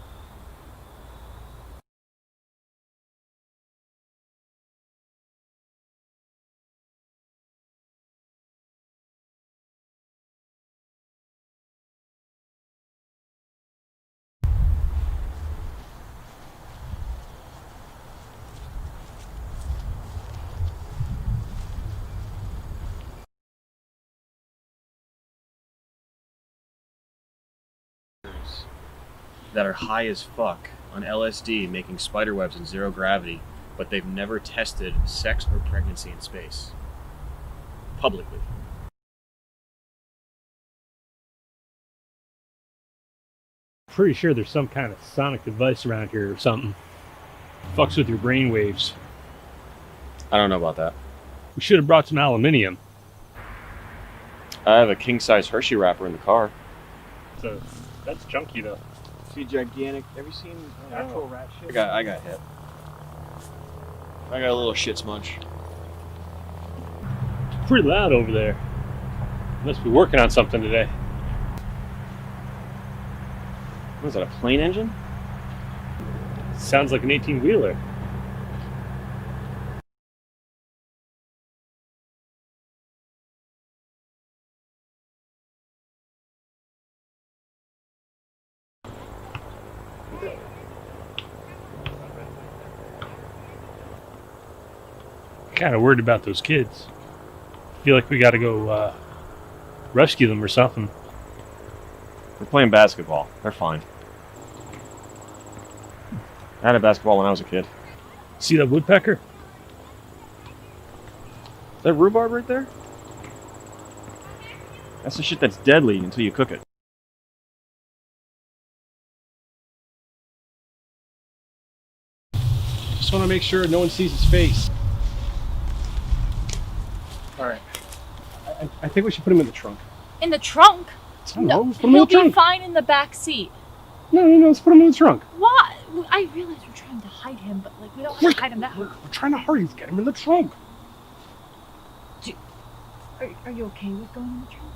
That are high as fuck on LSD making spider webs in zero gravity, but they've never tested sex or pregnancy in space. Publicly. Pretty sure there's some kind of sonic device around here or something. Fucks with your brain waves. I don't know about that. We should have brought some aluminium. I have a king-size Hershey wrapper in the car. So that's junky though. See gigantic. Ever seen actual rat shit? I got hit. I got a little shit smudge. It's pretty loud over there. Must be working on something today. What is that, a plane engine? Sounds like an 18-wheeler. Kind of worried about those kids. Feel like we got to go rescue them or something. They're playing basketball. They're fine. I had a basketball when I was a kid. See that woodpecker? Is that rhubarb right there? That's the shit that's deadly until you cook it. Just want to make sure no one sees his face. All right. I think we should put him in the trunk. In the trunk? I don't know. Let's put him in He'll the trunk. be fine in the back seat. No, let's put him in the trunk. Why? I realize we're trying to hide him, but like we don't have to hide him now. We're trying to hurry. Let's get him in the trunk. Are you okay with going in the trunk?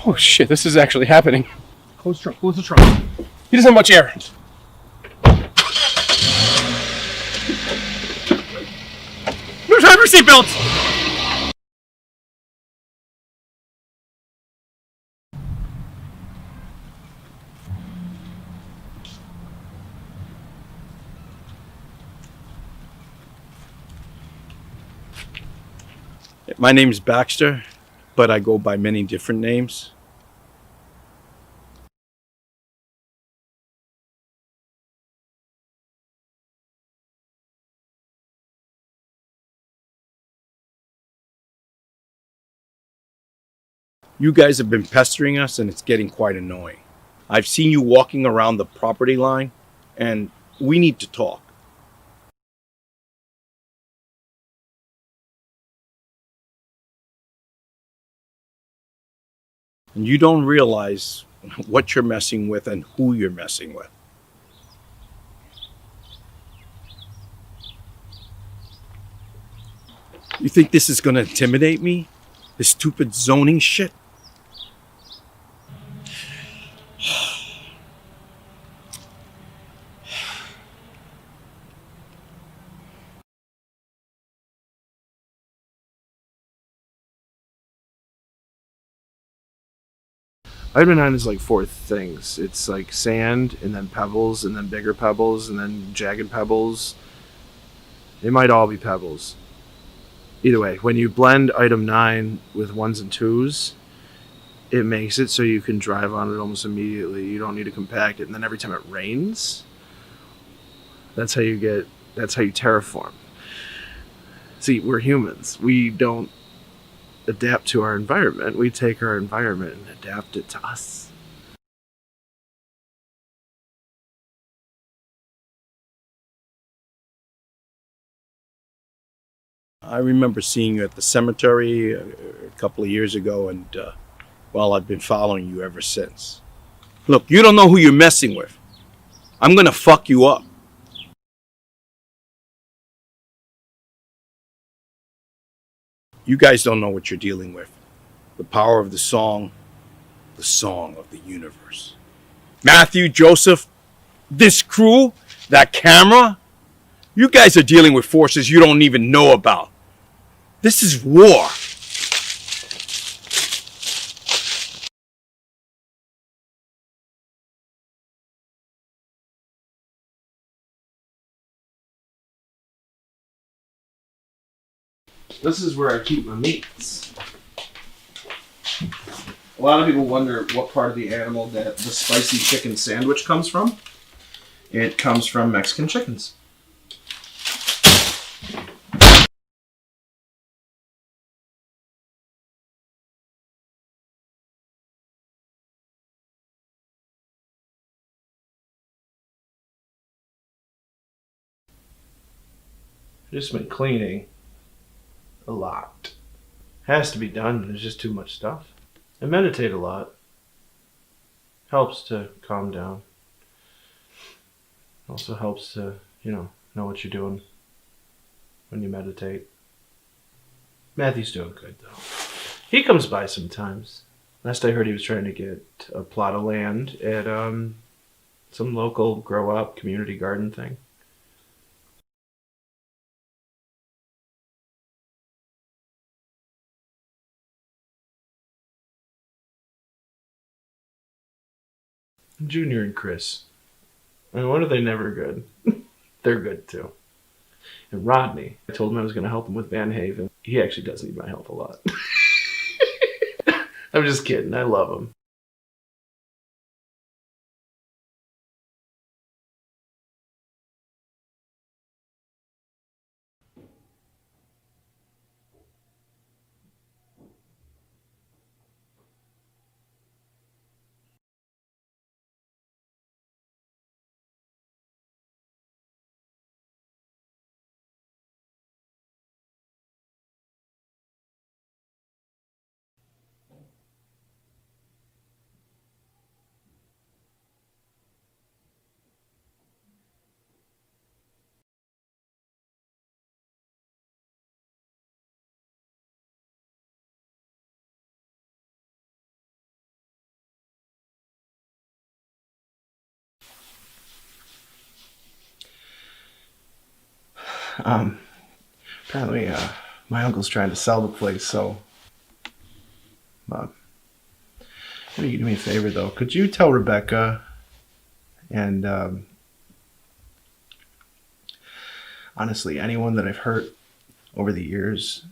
Oh shit, this is actually happening. Close the trunk. Close the trunk. He doesn't have much air. No time for seatbelts! My name's Baxter, but I go by many different names. You guys have been pestering us and it's getting quite annoying. I've seen you walking around the property line and we need to talk. And you don't realize what you're messing with and who you're messing with. You think this is going to intimidate me? This stupid zoning shit? Item 9 is like 4 things. It's like sand, and then pebbles, and then bigger pebbles, and then jagged pebbles. They might all be pebbles. Either way, when you blend item 9 with 1s and 2s, it makes it so you can drive on it almost immediately. You don't need to compact it. And then every time it rains, that's how you terraform. See, we're humans. We don't adapt to our environment. We take our environment and adapt it to us. I remember seeing you at the cemetery a couple of years ago, and well, I've been following you ever since. Look, you don't know who you're messing with. I'm gonna fuck you up. You guys don't know what you're dealing with. The power of the song of the universe. Matthew, Joseph, this crew, that camera, you guys are dealing with forces you don't even know about. This is war. This is where I keep my meats. A lot of people wonder what part of the animal that the spicy chicken sandwich comes from. It comes from Mexican chickens. Just been cleaning a lot. Has to be done. There's just too much stuff. I meditate a lot. helps to calm down. Also helps to, know what you're doing when you meditate. Matthew's doing good, though. He comes by sometimes. Last I heard, he was trying to get a plot of land at some local grow-up community garden thing. Junior and Chris. I mean, what are they never good? They're good, too. And Rodney, I told him I was going to help him with Van Haven. He actually does need my help a lot. I'm just kidding. I love him. Apparently, my uncle's trying to sell the place, so... maybe you do me a favor, though. Could you tell Rebecca and, honestly, anyone that I've hurt over the years,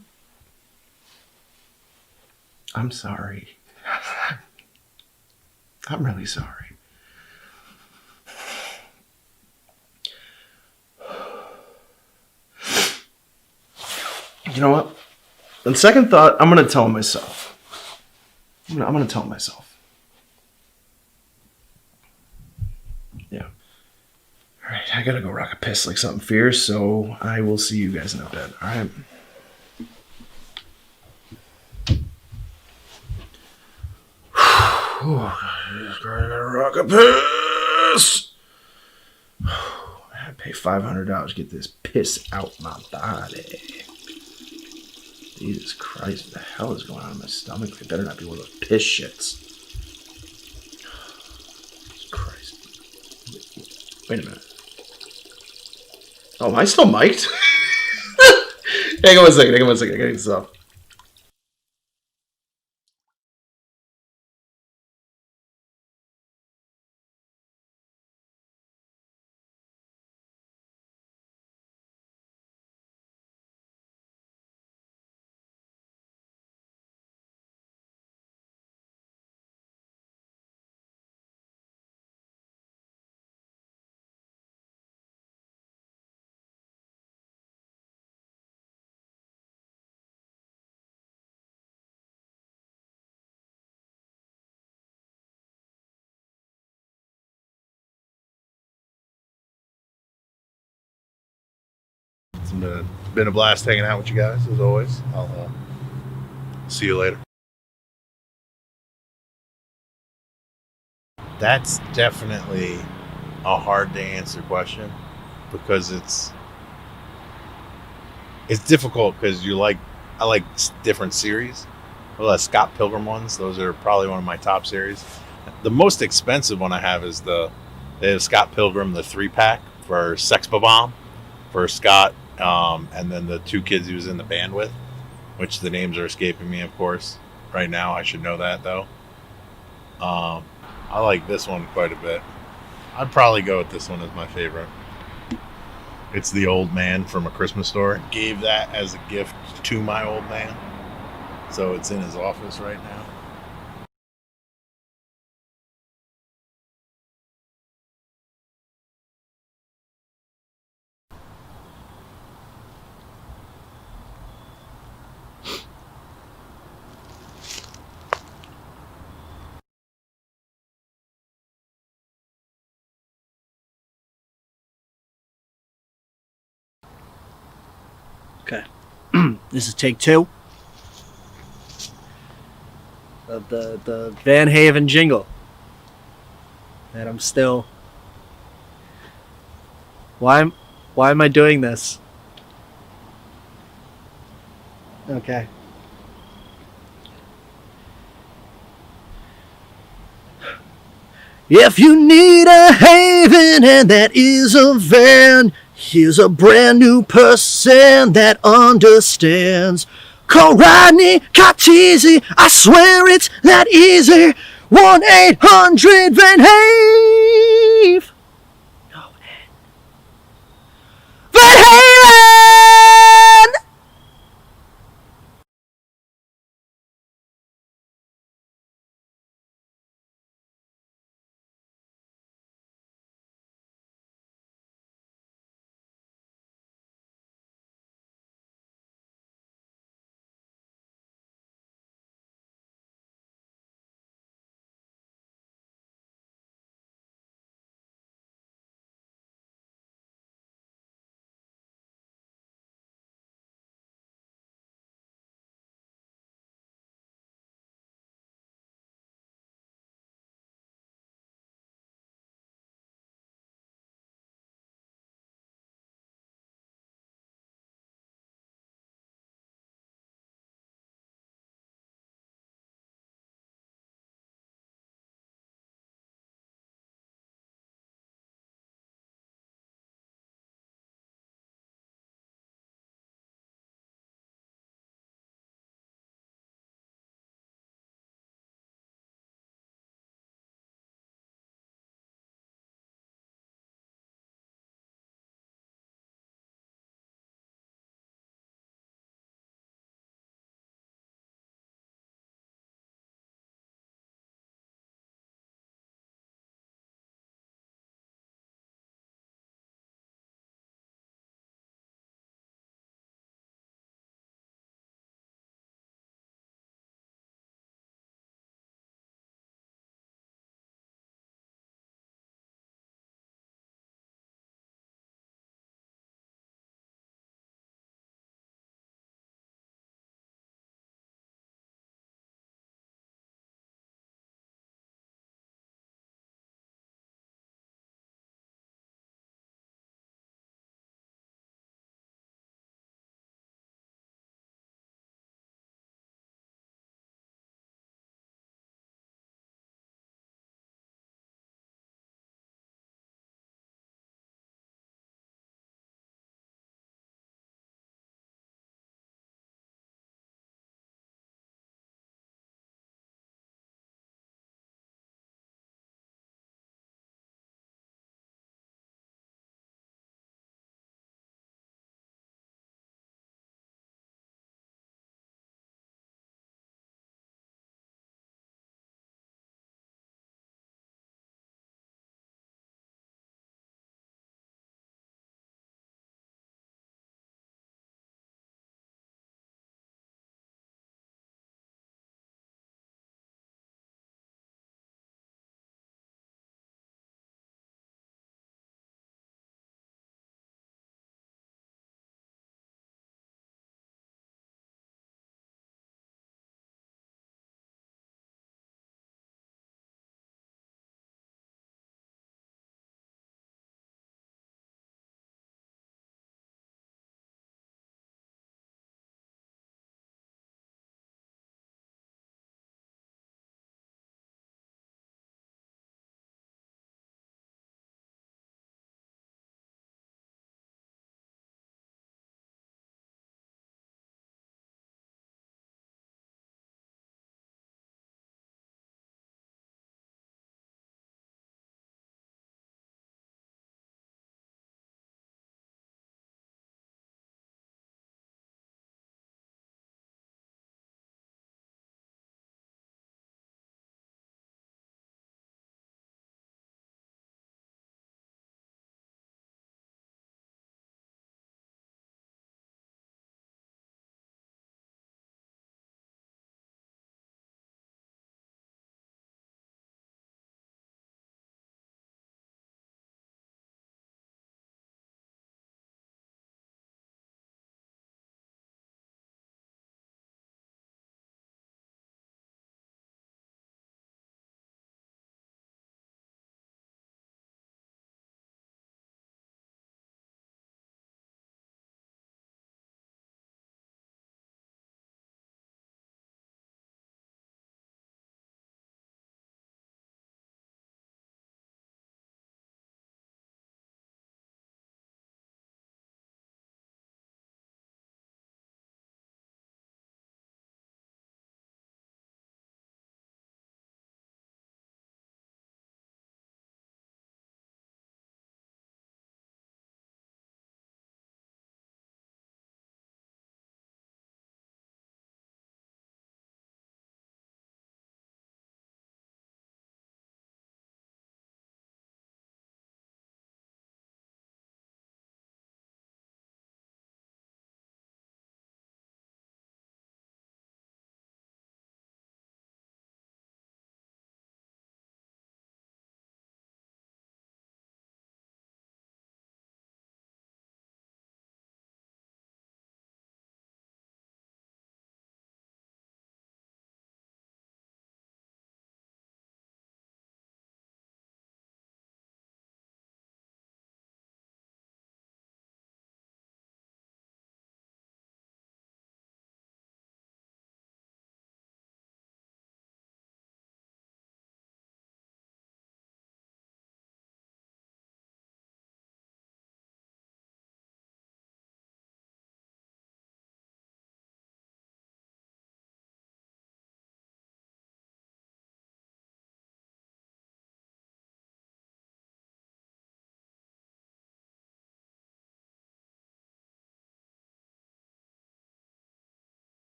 I'm sorry. I'm really sorry. You know what? On second thought, I'm going to tell him myself. I'm going to tell him myself. Yeah. All right, I got to go rock a piss like something fierce, so I will see you guys in a bit. All right? I gotta rock a piss. I pay $500 to get this piss out my body. Jesus Christ, what the hell is going on in my stomach? It better not be one of those piss shits. Jesus Christ. Wait a minute. Oh, am I still mic'd? Hang on one second. I gotta get this off. It's been a blast hanging out with you guys, as always. I'll see you later. That's definitely a hard to answer question because it's difficult because I like different series. Well, the Scott Pilgrim ones, those are probably one of my top series. The most expensive one I have is they have Scott Pilgrim, the 3-pack for Sex Bomb for Scott, and then the 2 kids he was in the band with, which the names are escaping me, of course, right now. I should know that, though. I like this one quite a bit. I'd probably go with this one as my favorite. It's the old man from A Christmas Story. Gave that as a gift to my old man. So it's in his office right now. Okay. This is take 2 of the Van Haven jingle. that I'm still... Why am I doing this? Okay. If you need a haven and that is a van, here's a brand new person that understands. Call Rodney Cartesi, I swear it's that easy. 1-800-VAN-HAVE. Van Have!